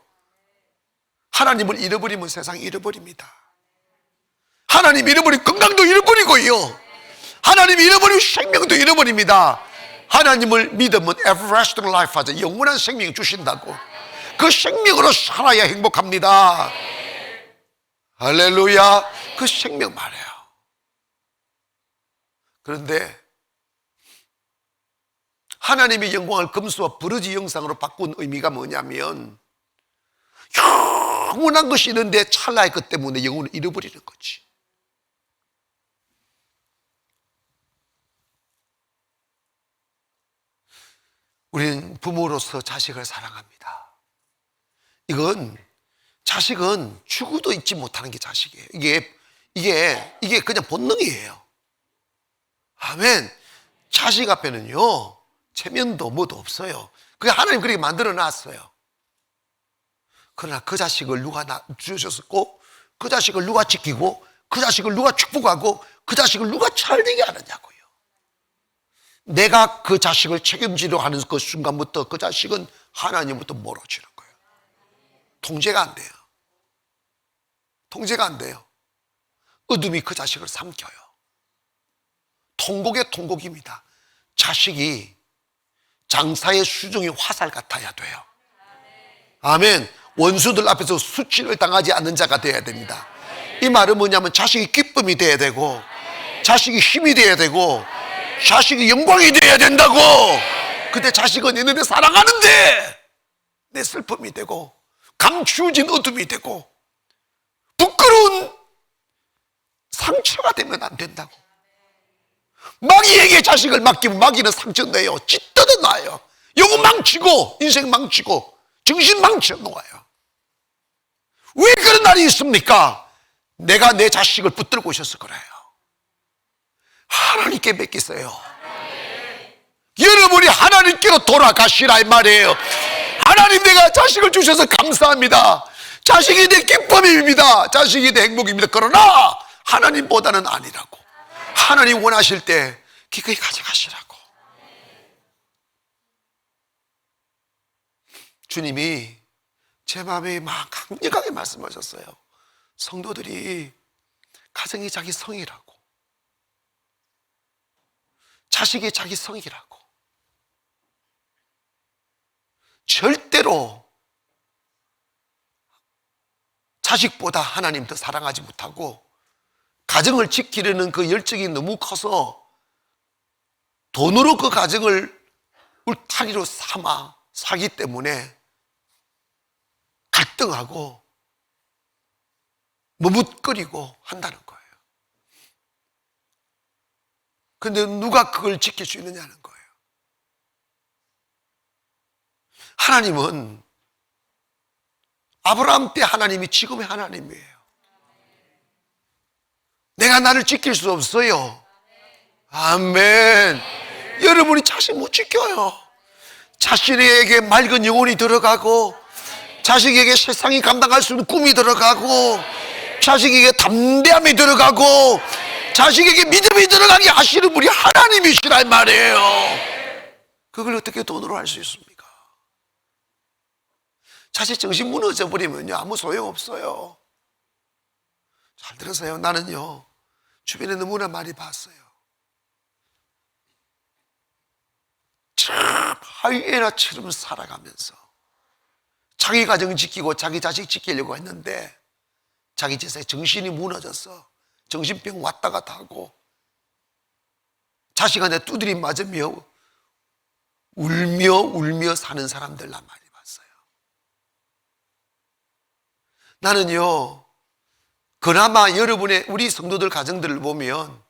Speaker 1: 하나님을 잃어버리면 세상이 잃어버립니다. 하나님 잃어버리면 건강도 잃어버리고요, 하나님 잃어버리면 생명도 잃어버립니다. 하나님을 믿으면 everlasting life 하죠. 영원한 생명 주신다고. 그 생명으로 살아야 행복합니다. 할렐루야. 그 생명 말이에요. 그런데 하나님의 영광을 금수와 버러지 형상으로 바꾼 의미가 뭐냐면 영원한 것이 있는데 찰나의 것 때문에 영혼을 잃어버리는 거지. 우리는 부모로서 자식을 사랑합니다. 이건 자식은 죽어도 잊지 못하는 게 자식이에요. 이게 그냥 본능이에요. 아멘. 자식 앞에는요 체면도 뭐도 없어요. 그게 하나님 그렇게 만들어 놨어요. 그러나 그 자식을 누가 주셨고, 그 자식을 누가 지키고, 그 자식을 누가 축복하고, 그 자식을 누가 잘되게 하느냐고요. 내가 그 자식을 책임지려 하는 그 순간부터 그 자식은 하나님부터 멀어지는 거예요. 통제가 안 돼요. 통제가 안 돼요. 어둠이 그 자식을 삼켜요. 통곡의 통곡입니다. 자식이 장사의 수중의 화살 같아야 돼요. 아멘. 원수들 앞에서 수치를 당하지 않는 자가 되어야 됩니다. 이 말은 뭐냐면 자식이 기쁨이 되어야 되고, 자식이 힘이 되어야 되고, 자식이 영광이 되어야 된다고. 그때 자식은 얘네들 사랑하는데 내 슬픔이 되고, 감추어진 어둠이 되고, 부끄러운 상처가 되면 안 된다고. 마귀에게 자식을 맡기면 마귀는 상처 내요. 찢어도 놔요. 영혼 망치고 인생 망치고 정신 망쳐 놓아요. 왜 그런 날이 있습니까? 내가 내 자식을 붙들고 있어서 그래요. 하나님께 맡기세요. 여러분이 하나님께로 돌아가시라 이 말이에요. 하나님, 내가 자식을 주셔서 감사합니다. 자식이 내 기쁨입니다. 자식이 내 행복입니다. 그러나 하나님보다는 아니라고. 하나님 원하실 때 기꺼이 가져가시라고. 주님이 제 마음에 막 강력하게 말씀하셨어요. 성도들이 가정이 자기 성이라고, 자식이 자기 성이라고. 절대로 자식보다 하나님 더 사랑하지 못하고, 가정을 지키려는 그 열정이 너무 커서 돈으로 그 가정을 울타리로 삼아 사기 때문에 갈등하고 머뭇거리고 한다는 거예요. 근데 누가 그걸 지킬 수 있느냐는 거예요. 하나님은 아브라함 때 하나님이 지금의 하나님이에요. 내가 나를 지킬 수 없어요. 아멘. 여러분이 자식 못 지켜요. 자신에게 맑은 영혼이 들어가고, 자식에게 세상이 감당할 수 있는 꿈이 들어가고, 자식에게 담대함이 들어가고, 자식에게 믿음이 들어가게 하시는 분이 하나님이시란 말이에요. 그걸 어떻게 돈으로 할 수 있습니까? 자식 정신 무너져 버리면요, 아무 소용없어요. 잘 들으세요. 나는요, 주변에 너무나 많이 봤어요. 참 하이에나처럼 살아가면서 자기 가정 지키고 자기 자식 지키려고 했는데 자기 짓에 정신이 무너져서 정신병 왔다 갔다 하고 자식한테 두드림 맞으며 울며 사는 사람들 나 많이 봤어요. 나는요, 그나마 여러분의 우리 성도들 가정들을 보면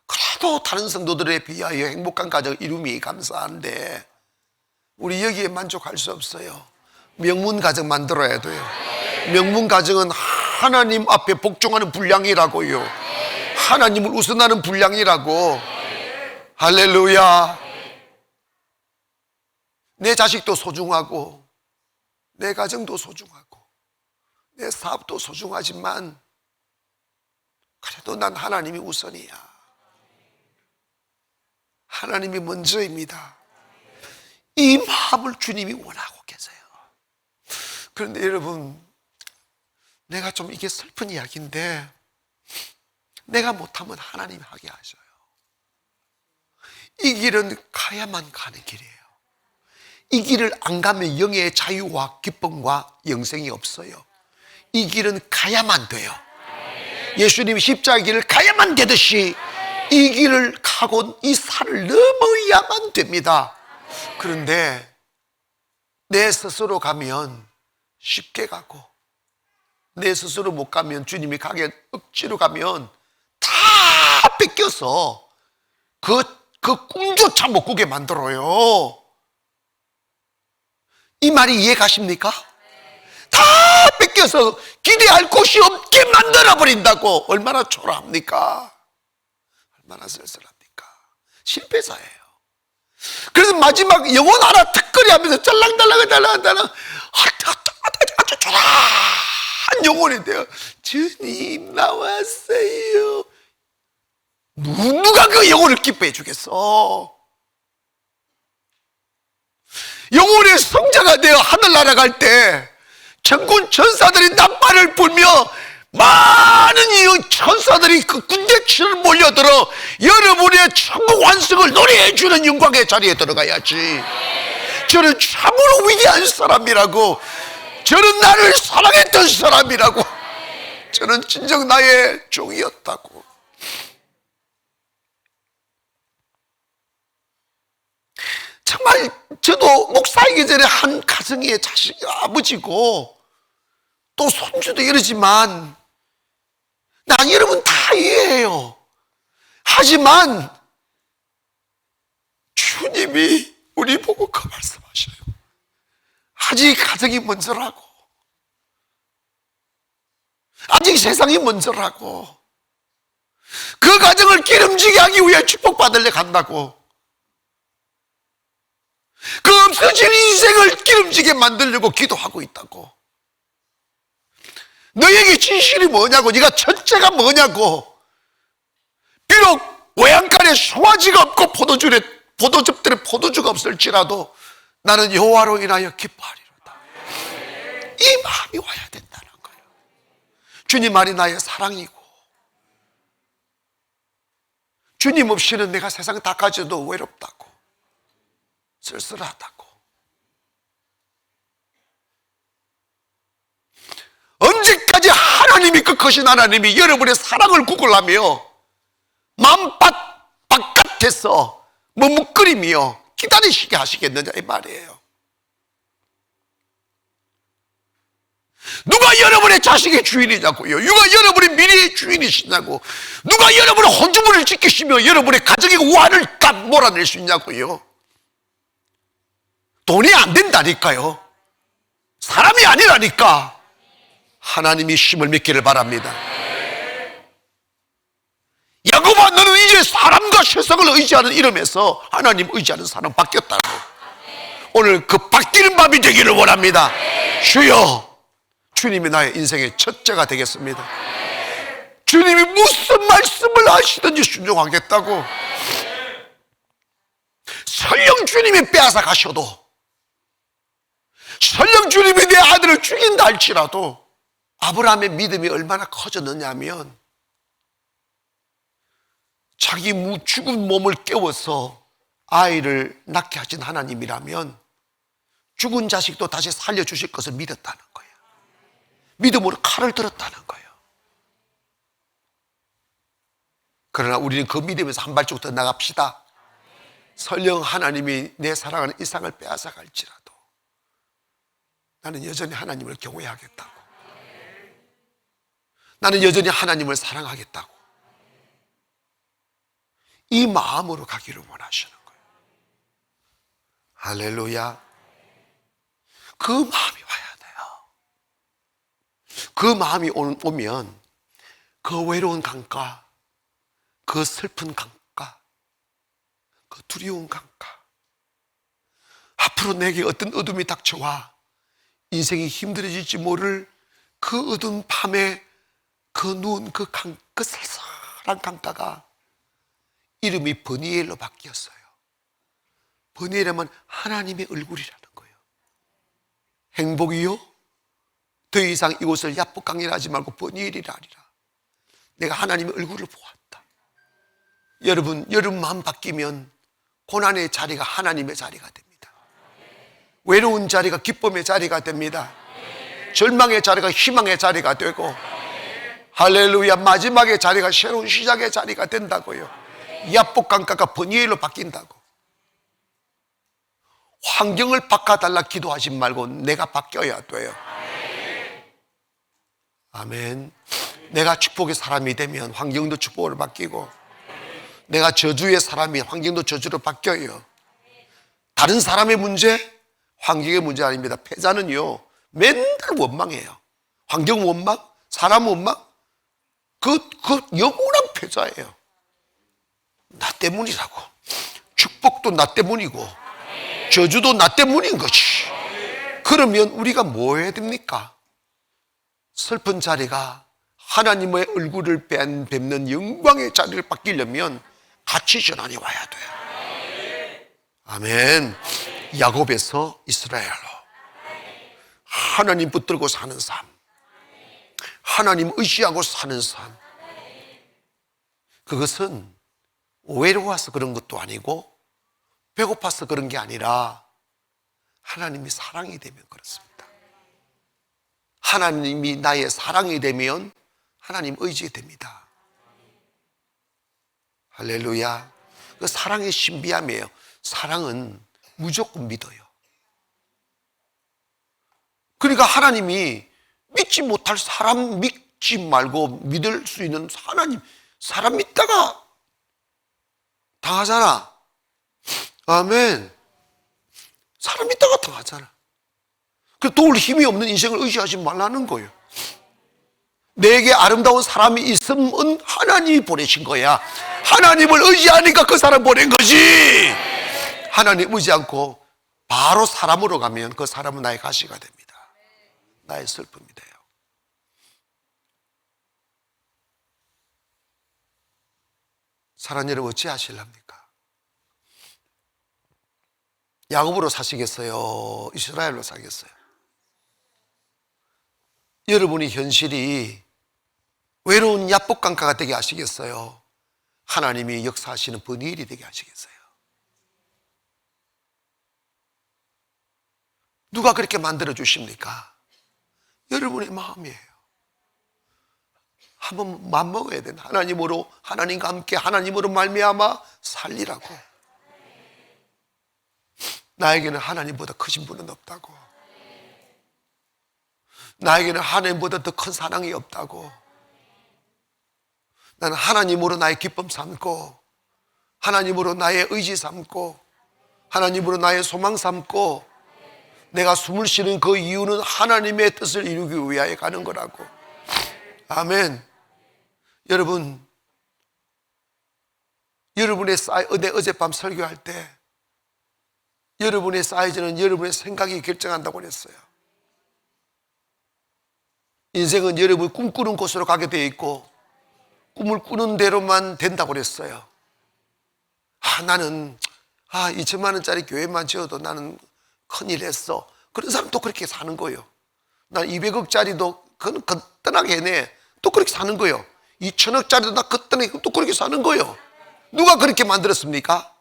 Speaker 1: 그래도 다른 성도들에 비하여 행복한 가정 이룸이 감사한데 우리 여기에 만족할 수 없어요. 명문 가정 만들어야 돼요. 명문 가정은 하나님 앞에 복종하는 분량이라고요. 하나님을 우선하는 분량이라고. 할렐루야. 내 자식도 소중하고 내 가정도 소중하고 내 사업도 소중하지만 그래도 난 하나님이 우선이야. 하나님이 먼저입니다. 이 마음을 주님이 원하고 계세요. 그런데 여러분, 내가 좀 이게 슬픈 이야기인데 내가 못하면 하나님이 하게 하셔요. 이 길은 가야만 가는 길이에요. 이 길을 안 가면 영의 자유와 기쁨과 영생이 없어요. 이 길은 가야만 돼요. 예수님이 십자가 길을 가야만 되듯이 이 길을 가고 이 산을 넘어야만 됩니다. 그런데 내 스스로 가면 쉽게 가고 내 스스로 못 가면, 주님이 가게 억지로 가면 다 뺏겨서 그 꿈조차 못 꾸게 만들어요. 이 말이 이해가십니까? 다 뺏겨서 기대할 곳이 없게 만들어버린다고. 얼마나 초라합니까? 얼마나 쓸쓸합니까? 실패자예요. 그래서 마지막 영혼 하나 턱걸이 하면서 짤랑달랑 아주 초라한 영혼이 돼요. 주님 나왔어요. 누가 그 영혼을 기뻐해 주겠어? 영혼의 성자가 되어 하늘 날아갈 때 천군 천사들이 나팔을 불며 많은 이 천사들이 그 군대처럼 몰려들어 여러분의 천국 완성을 노래해 주는 영광의 자리에 들어가야지. 저는 참으로 위대한 사람이라고, 저는 나를 사랑했던 사람이라고, 저는 진정 나의 종이었다고. 정말 저도 목사이기 전에 한 가정의 자식, 아버지고 또 손주도 이러지만 난 여러분 다 이해해요. 하지만 주님이 우리 보고 그 말씀하셔요. 아직 가정이 먼저라고, 아직 세상이 먼저라고, 그 가정을 기름지게 하기 위해 축복받으려 간다고, 그 없어진 인생을 기름지게 만들려고 기도하고 있다고. 너에게 진실이 뭐냐고, 네가 첫째가 뭐냐고. 비록 외양간에 송아지가 없고 포도즙들에 포도주가 없을지라도 나는 여호와로 인하여 기뻐하리로다. 이 마음이 와야 된다는 거예요. 주님 말이 나의 사랑이고, 주님 없이는 내가 세상 다 가져도 외롭다고, 쓸쓸하다고. 언제까지 하나님이, 그 크신 하나님이 여러분의 사랑을 구걸하며 마음 바깥에서 머뭇거리며 기다리시게 하시겠느냐 이 말이에요. 누가 여러분의 자식의 주인이냐고요? 누가 여러분의 미래의 주인이시냐고? 누가 여러분의 혼주물을 지키시며 여러분의 가정의 완을 몰아낼 수 있냐고요? 돈이 안 된다니까요. 사람이 아니라니까. 하나님이 힘을 믿기를 바랍니다. 야곱아, 너는 이제 사람과 세상을 의지하는 이름에서 하나님 의지하는 사람 바뀌었다고. 오늘 그 바뀌는 밤이 되기를 원합니다. 주여, 주님이 나의 인생의 첫째가 되겠습니다. 주님이 무슨 말씀을 하시든지 순종하겠다고. 설령 주님이 빼앗아 가셔도, 설령 주님이 내 아들을 죽인다 할지라도 아브라함의 믿음이 얼마나 커졌느냐 하면, 자기 죽은 몸을 깨워서 아이를 낳게 하신 하나님이라면 죽은 자식도 다시 살려주실 것을 믿었다는 거예요. 믿음으로 칼을 들었다는 거예요. 그러나 우리는 그 믿음에서 한 발짝 더 나갑시다. 설령 하나님이 내 사랑하는 이상을 빼앗아 갈지라도 나는 여전히 하나님을 경외하겠다고. 나는 여전히 하나님을 사랑하겠다고. 이 마음으로 가기를 원하시는 거예요. 할렐루야. 그 마음이 와야 돼요. 그 마음이 오면 그 외로운 강가, 그 슬픈 강가, 그 두려운 강가, 앞으로 내게 어떤 어둠이 닥쳐와 인생이 힘들어질지 모를 그 어두운 밤에 그 누운 그 쓸쓸한 강가가 이름이 버니엘로 바뀌었어요. 버니엘이면 하나님의 얼굴이라는 거예요. 행복이요? 더 이상 이곳을 야복강이라 하지 말고 버니엘이라 하리라. 내가 하나님의 얼굴을 보았다. 여러분 마음 바뀌면 고난의 자리가 하나님의 자리가 됩니다. 외로운 자리가 기쁨의 자리가 됩니다. 절망의 자리가 희망의 자리가 되고, 할렐루야, 마지막의 자리가 새로운 시작의 자리가 된다고요. 야복강가가 버니엘로 바뀐다고. 환경을 바꿔달라 기도하지 말고 내가 바뀌어야 돼요. 아멘. 내가 축복의 사람이 되면 환경도 축복으로 바뀌고, 내가 저주의 사람이 환경도 저주로 바뀌어요. 다른 사람의 문제, 환경의 문제 아닙니다. 패자는요 맨날 원망해요. 환경 원망, 사람 원망, 그 영원한 패자예요. 나 때문이라고. 축복도 나 때문이고 저주도 나 때문인 거지. 그러면 우리가 뭐 해야 됩니까? 슬픈 자리가 하나님의 얼굴을 뵙는 영광의 자리를 바뀌려면 같이 전환이 와야 돼요. 아멘. 야곱에서 이스라엘로 하나님 붙들고 사는 삶, 하나님 의지하고 사는 삶, 그것은 외로워서 그런 것도 아니고 배고파서 그런 게 아니라 하나님이 사랑이 되면 그렇습니다. 하나님이 나의 사랑이 되면 하나님 의지가 됩니다. 할렐루야. 그 사랑의 신비함이에요. 사랑은 무조건 믿어요. 그러니까 하나님이 믿지 못할 사람 믿지 말고 믿을 수 있는 하나님, 사람 믿다가 당하잖아. 아멘. 사람 믿다가 당하잖아. 그래서 도울 힘이 없는 인생을 의지하지 말라는 거예요. 내게 아름다운 사람이 있으면 하나님이 보내신 거야. 하나님을 의지하니까 그 사람 보낸 거지. 하나님 의지 않고 바로 사람으로 가면 그 사람은 나의 가시가 됩니다. 나의 슬픔이 돼요. 사랑하는 여러분, 어찌 하실랍니까? 야곱으로 사시겠어요? 이스라엘로 사겠어요? 여러분이 현실이 외로운 야복강가가 되게 하시겠어요? 하나님이 역사하시는 버니엘이 되게 하시겠어요? 누가 그렇게 만들어 주십니까? 여러분의 마음이에요. 한번 맘먹어야 되는, 하나님으로, 하나님과 함께 하나님으로 말미암아 살리라고. 나에게는 하나님보다 크신 분은 없다고. 나에게는 하나님보다 더 큰 사랑이 없다고. 나는 하나님으로 나의 기쁨 삼고, 하나님으로 나의 의지 삼고, 하나님으로 나의 소망 삼고, 내가 숨을 쉬는 그 이유는 하나님의 뜻을 이루기 위하여 가는 거라고. 아멘. 여러분, 여러분의 내 어젯밤 설교할 때 여러분의 사이즈는 여러분의 생각이 결정한다고 했어요. 인생은 여러분이 꿈꾸는 곳으로 가게 되어 있고 꿈을 꾸는 대로만 된다고 그랬어요. 나는 2천만 원짜리 교회만 지어도 나는 큰일 했어. 그런 사람도 그렇게 사는 거예요. 난 200억짜리도 그건 거뜬하게 해내. 또 그렇게 사는 거예요. 2천억짜리도 나 거뜬하게 또 그렇게 사는 거예요. 누가 그렇게 만들었습니까?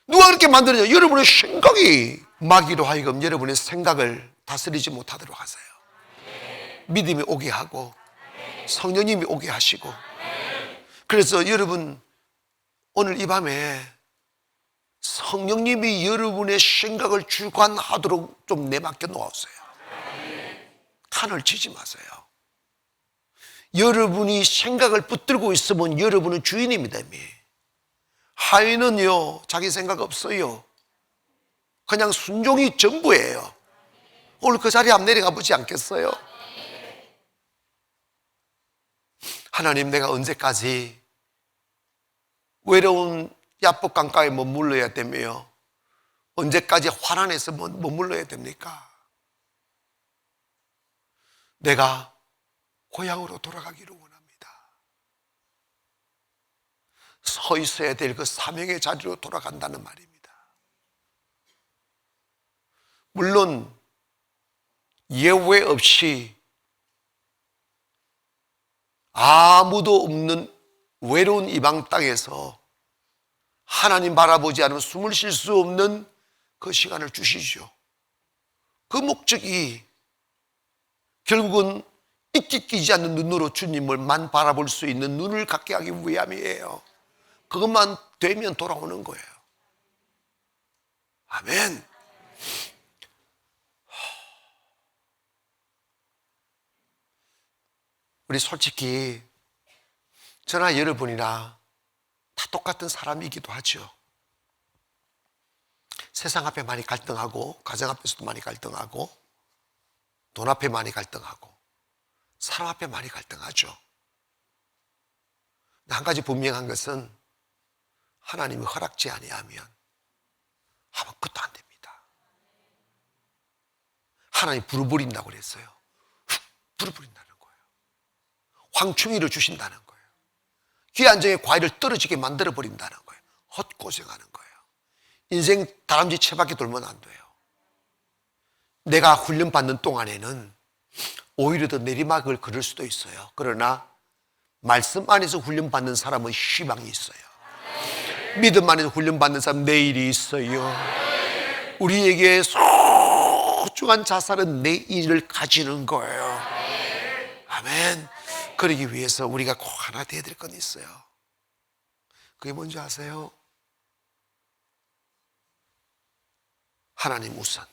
Speaker 1: 누가 그렇게 만들었냐? 여러분의 생각이 마귀로 하여금 여러분의 생각을 다스리지 못하도록 하세요. 믿음이 오게 하고 성령님이 오게 하시고. 그래서 여러분, 오늘 이 밤에 성령님이 여러분의 생각을 주관하도록 좀 내맡겨 놓으세요. 칸을 치지 마세요. 여러분이 생각을 붙들고 있으면 여러분은 주인입니다. 하인은요, 자기 생각 없어요. 그냥 순종이 전부예요. 오늘 그 자리에 한번 내려가 보지 않겠어요? 하나님, 내가 언제까지 외로운 야복 강가에 머물러야 되며 언제까지 환난에서 머물러야 됩니까? 내가 고향으로 돌아가기를 원합니다. 서 있어야 될 그 사명의 자리로 돌아간다는 말입니다. 물론 예외 없이 아무도 없는 외로운 이방 땅에서 하나님 바라보지 않으면 숨을 쉴 수 없는 그 시간을 주시죠. 그 목적이 결국은 이끼 끼지 않는 눈으로 주님을만 바라볼 수 있는 눈을 갖게 하기 위함이에요. 그것만 되면 돌아오는 거예요. 아멘. 우리 솔직히 저나 여러분이나 다 똑같은 사람이기도 하죠. 세상 앞에 많이 갈등하고, 가정 앞에서도 많이 갈등하고, 돈 앞에 많이 갈등하고, 사람 앞에 많이 갈등하죠. 한 가지 분명한 것은 하나님이 허락지 아니하면 아무것도 안 됩니다. 하나님이 불을 버린다고 그랬어요. 불을 버린다는 거예요. 황충이를 주신다는 거예요. 귀한정의 과일을 떨어지게 만들어 버린다는 거예요. 헛고생하는 거예요. 인생 다람쥐 채바퀴 돌면 안 돼요. 내가 훈련받는 동안에는 오히려 더 내리막을 걸을 수도 있어요. 그러나 말씀 안에서 훈련받는 사람은 희망이 있어요. 믿음 안에서 훈련받는 사람은 내일이 있어요. 우리에게 소중한 자산은 내일을 가지는 거예요. 아멘. 그러기 위해서 우리가 꼭 하나 돼야 될 건 있어요. 그게 뭔지 아세요? 하나님 우선.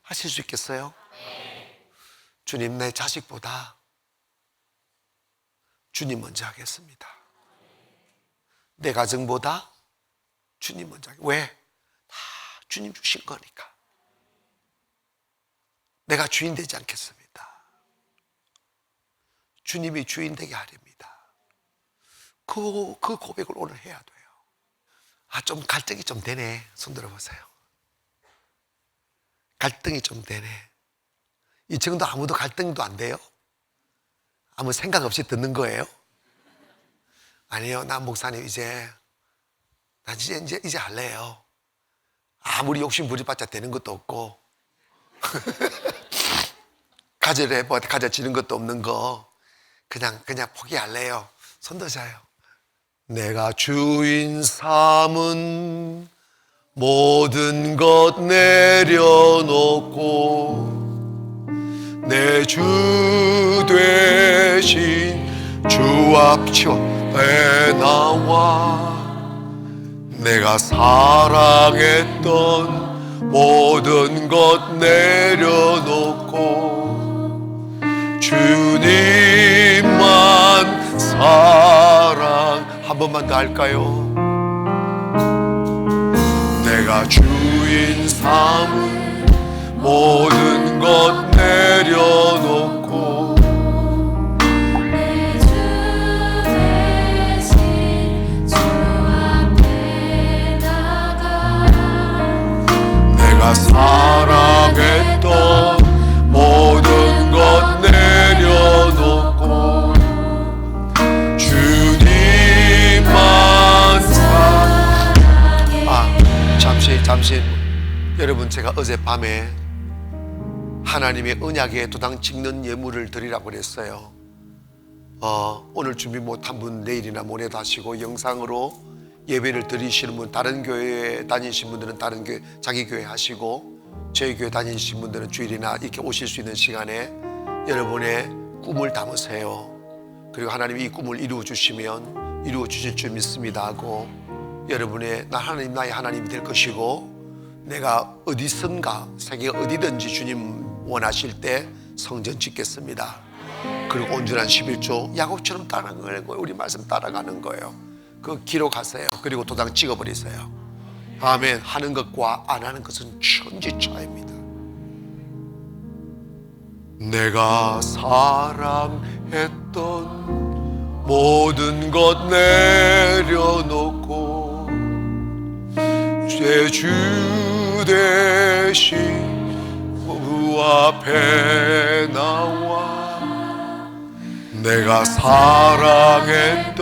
Speaker 1: 하실 수 있겠어요? 주님, 내 자식보다 주님 먼저 하겠습니다. 내 가정보다 주님 먼저 하겠습니다. 왜? 다 주님 주신 거니까. 내가 주인 되지 않겠습니다. 주님이 주인 되게 하렵니다. 그 고백을 오늘 해야 돼요. 좀 갈등이 좀 되네. 손 들어보세요. 갈등이 좀 되네. 이 정도 아무도 갈등도 안 돼요? 아무 생각 없이 듣는 거예요? 아니요, 나 목사님 이제 할래요. 아무리 욕심 부려봤자 되는 것도 없고 가져지는 것도 없는 거 그냥 포기할래요. 손 드셔요. 내가 주인 삼은 모든 것 내려놓고 내 주 되신 주 앞에 나와 내가 사랑했던 모든 것 내려놓고 주님만 사랑. 한 번만 더 할까요? 내가 주인 삼은 모든 것 내려놓고
Speaker 2: 내 주 대신 주 앞에 나가
Speaker 1: 내가 사랑했던 모든 것 내려놓고 주님만 사랑해. 잠시 여러분, 제가 어젯밤에 하나님의 언약에 도장 찍는 예물을 드리라고 그랬어요. 오늘 준비 못한 분 내일이나 모레도 하시고, 영상으로 예배를 드리시는 분, 다른 교회에 다니신 분들은 다른 교회, 자기 교회 하시고, 저희 교회 다니신 분들은 주일이나 이렇게 오실 수 있는 시간에 여러분의 꿈을 담으세요. 그리고 하나님이 이 꿈을 이루어 주시면 이루어 주실 줄 믿습니다 하고, 여러분의 하나님 나의 하나님이 될 것이고, 내가 어디선가 세계 어디든지 주님 원하실 때 성전 짓겠습니다. 그리고 온전한 11조 야곱처럼 따라가는 거예요. 우리 말씀 따라가는 거예요. 그 기록하세요. 그리고 도장 찍어버리세요. 아멘. 하는 것과 안 하는 것은 천지 차이입니다. 내가 사랑했던 모든 것 내려놓고 제 주 대신 그 앞에 나와 내가 사랑했던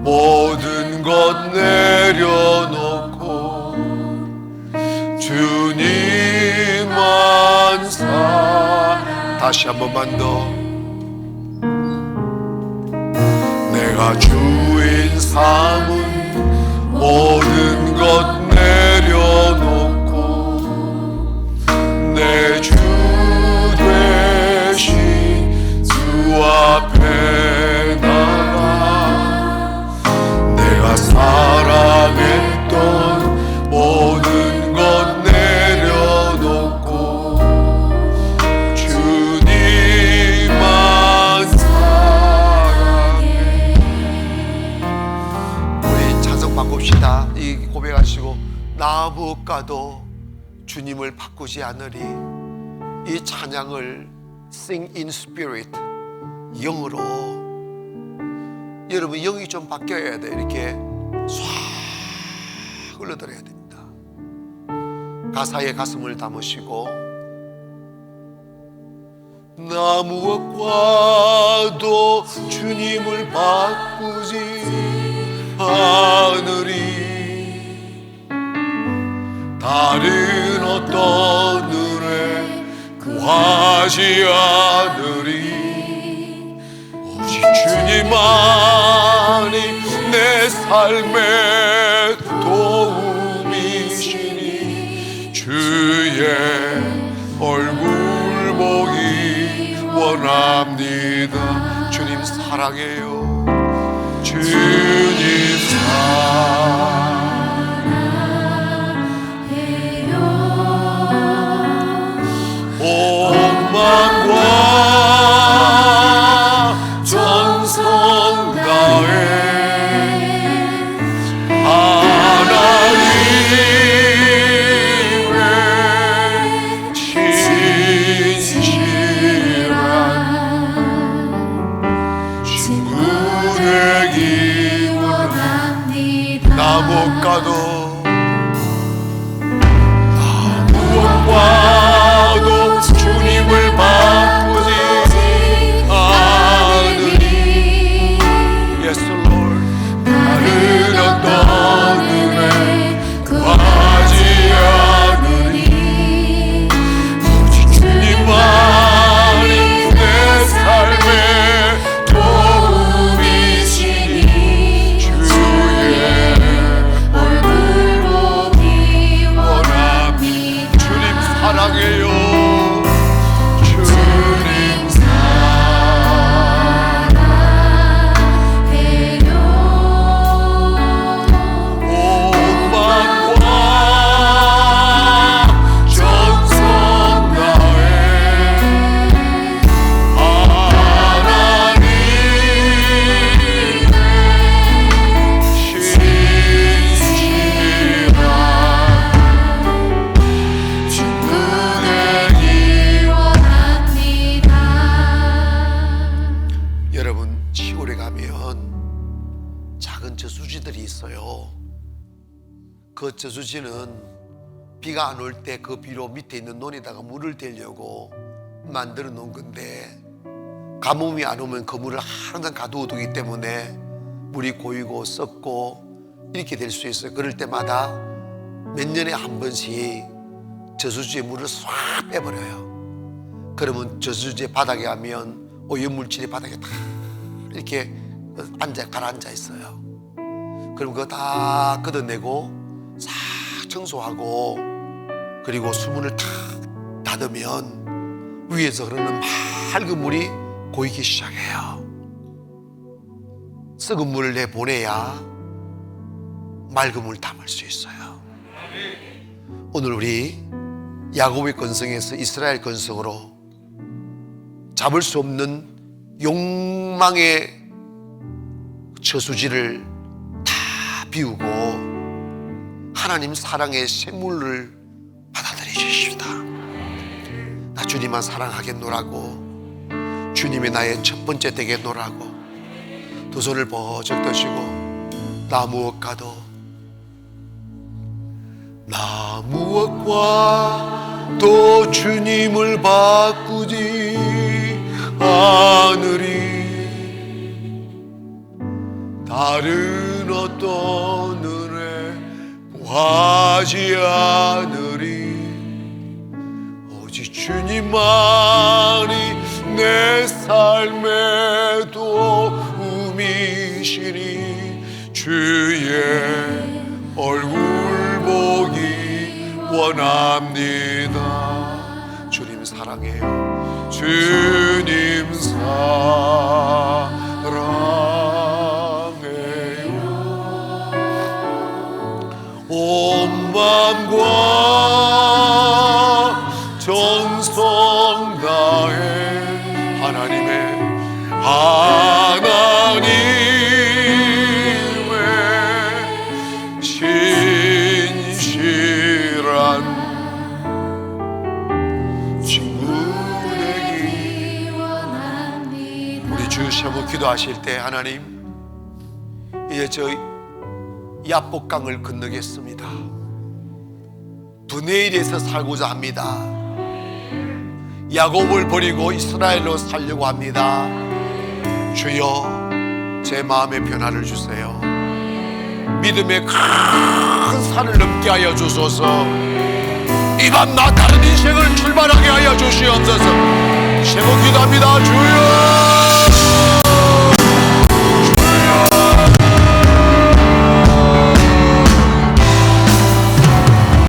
Speaker 1: 모든 것 내려놓고 주님만 다시 한 번만 더. 내가 주인 삼은 모든 것 내려놓고 내 주 되신 주 앞에 나가 내가 사랑했던 모든 것 내려놓고 주님만 사랑해. 우리 찬송 바꿉시다. 이 고백하시고 나 무엇과도 주님을 바꾸지 않으리. 이 찬양을 Sing in Spirit, 영으로. 여러분 영이 좀 바뀌어야 돼. 이렇게 쏴 흘러들어야 됩니다. 가사에 가슴을 담으시고 나 무엇과도 주님을 바꾸지 않으리. 다른 어떤 은혜 구하지 않으리. 오직 주님만이 내 삶의 도움이시니 주의 얼굴 보기 원합니다. 주님 사랑해요. 주님 사랑해요. 옴만과 전성 다해 하나님의 진실한 친구 되기 원합니다. 나 못 가도 무엇과도 주님을 바꾸지 않으리. Yes, Lord. 다른 어떤 은혜 구하지 않으리. 오직 주님만이 내 삶의 도움이시니 주의 얼굴 저수지들이 있어요. 그 저수지는 비가 안 올 때 그 비로 밑에 있는 논에다가 물을 대려고 만들어 놓은 건데, 가뭄이 안 오면 그 물을 항상 가두어 두기 때문에 물이 고이고 썩고 이렇게 될 수 있어요. 그럴 때마다 몇 년에 한 번씩 저수지의 물을 싹 빼버려요. 그러면 저수지 바닥에 가면 오염물질이 바닥에 다 이렇게 가라앉아 있어요. 그럼 그거 다 걷어내고 싹 청소하고, 그리고 수문을 탁 닫으면 위에서 흐르는 맑은 물이 고이기 시작해요. 썩은 물을 내보내야 맑은 물을 담을 수 있어요. 오늘 우리 야곱의 건성에서 이스라엘 건성으로 잡을 수 없는 욕망의 저수지를 다 비우고 하나님 사랑의 샘물을 받아들이십시다. 나 주님만 사랑하겠노라고, 주님이 나의 첫 번째 되겠노라고 두 손을 버쩍 드시고, 나 무엇과도, 나 무엇과도 주님을 바꾸지 않으리. 다른 어떤 은혜 구하지 않으리. 오직 주님만이 내 삶의 도움이시니 주의 얼굴 보기 원합니다. 주님 사랑해요. 주님 사랑해요. 온 마음과 정성 다해 하나님의 신실한 친구 되기 원합니다. 우리 주 시험 기도하실 때, 하나님 이제 저 야복강을 건너겠습니다. 두네일에서 살고자 합니다. 야곱을 버리고 이스라엘로 살려고 합니다. 주여, 제 마음의 변화를 주세요. 믿음의 큰 산을 넘게 하여 주소서. 이 밤 나 다른 인생을 출발하게 하여 주시옵소서. 제목 기도합니다. 주여.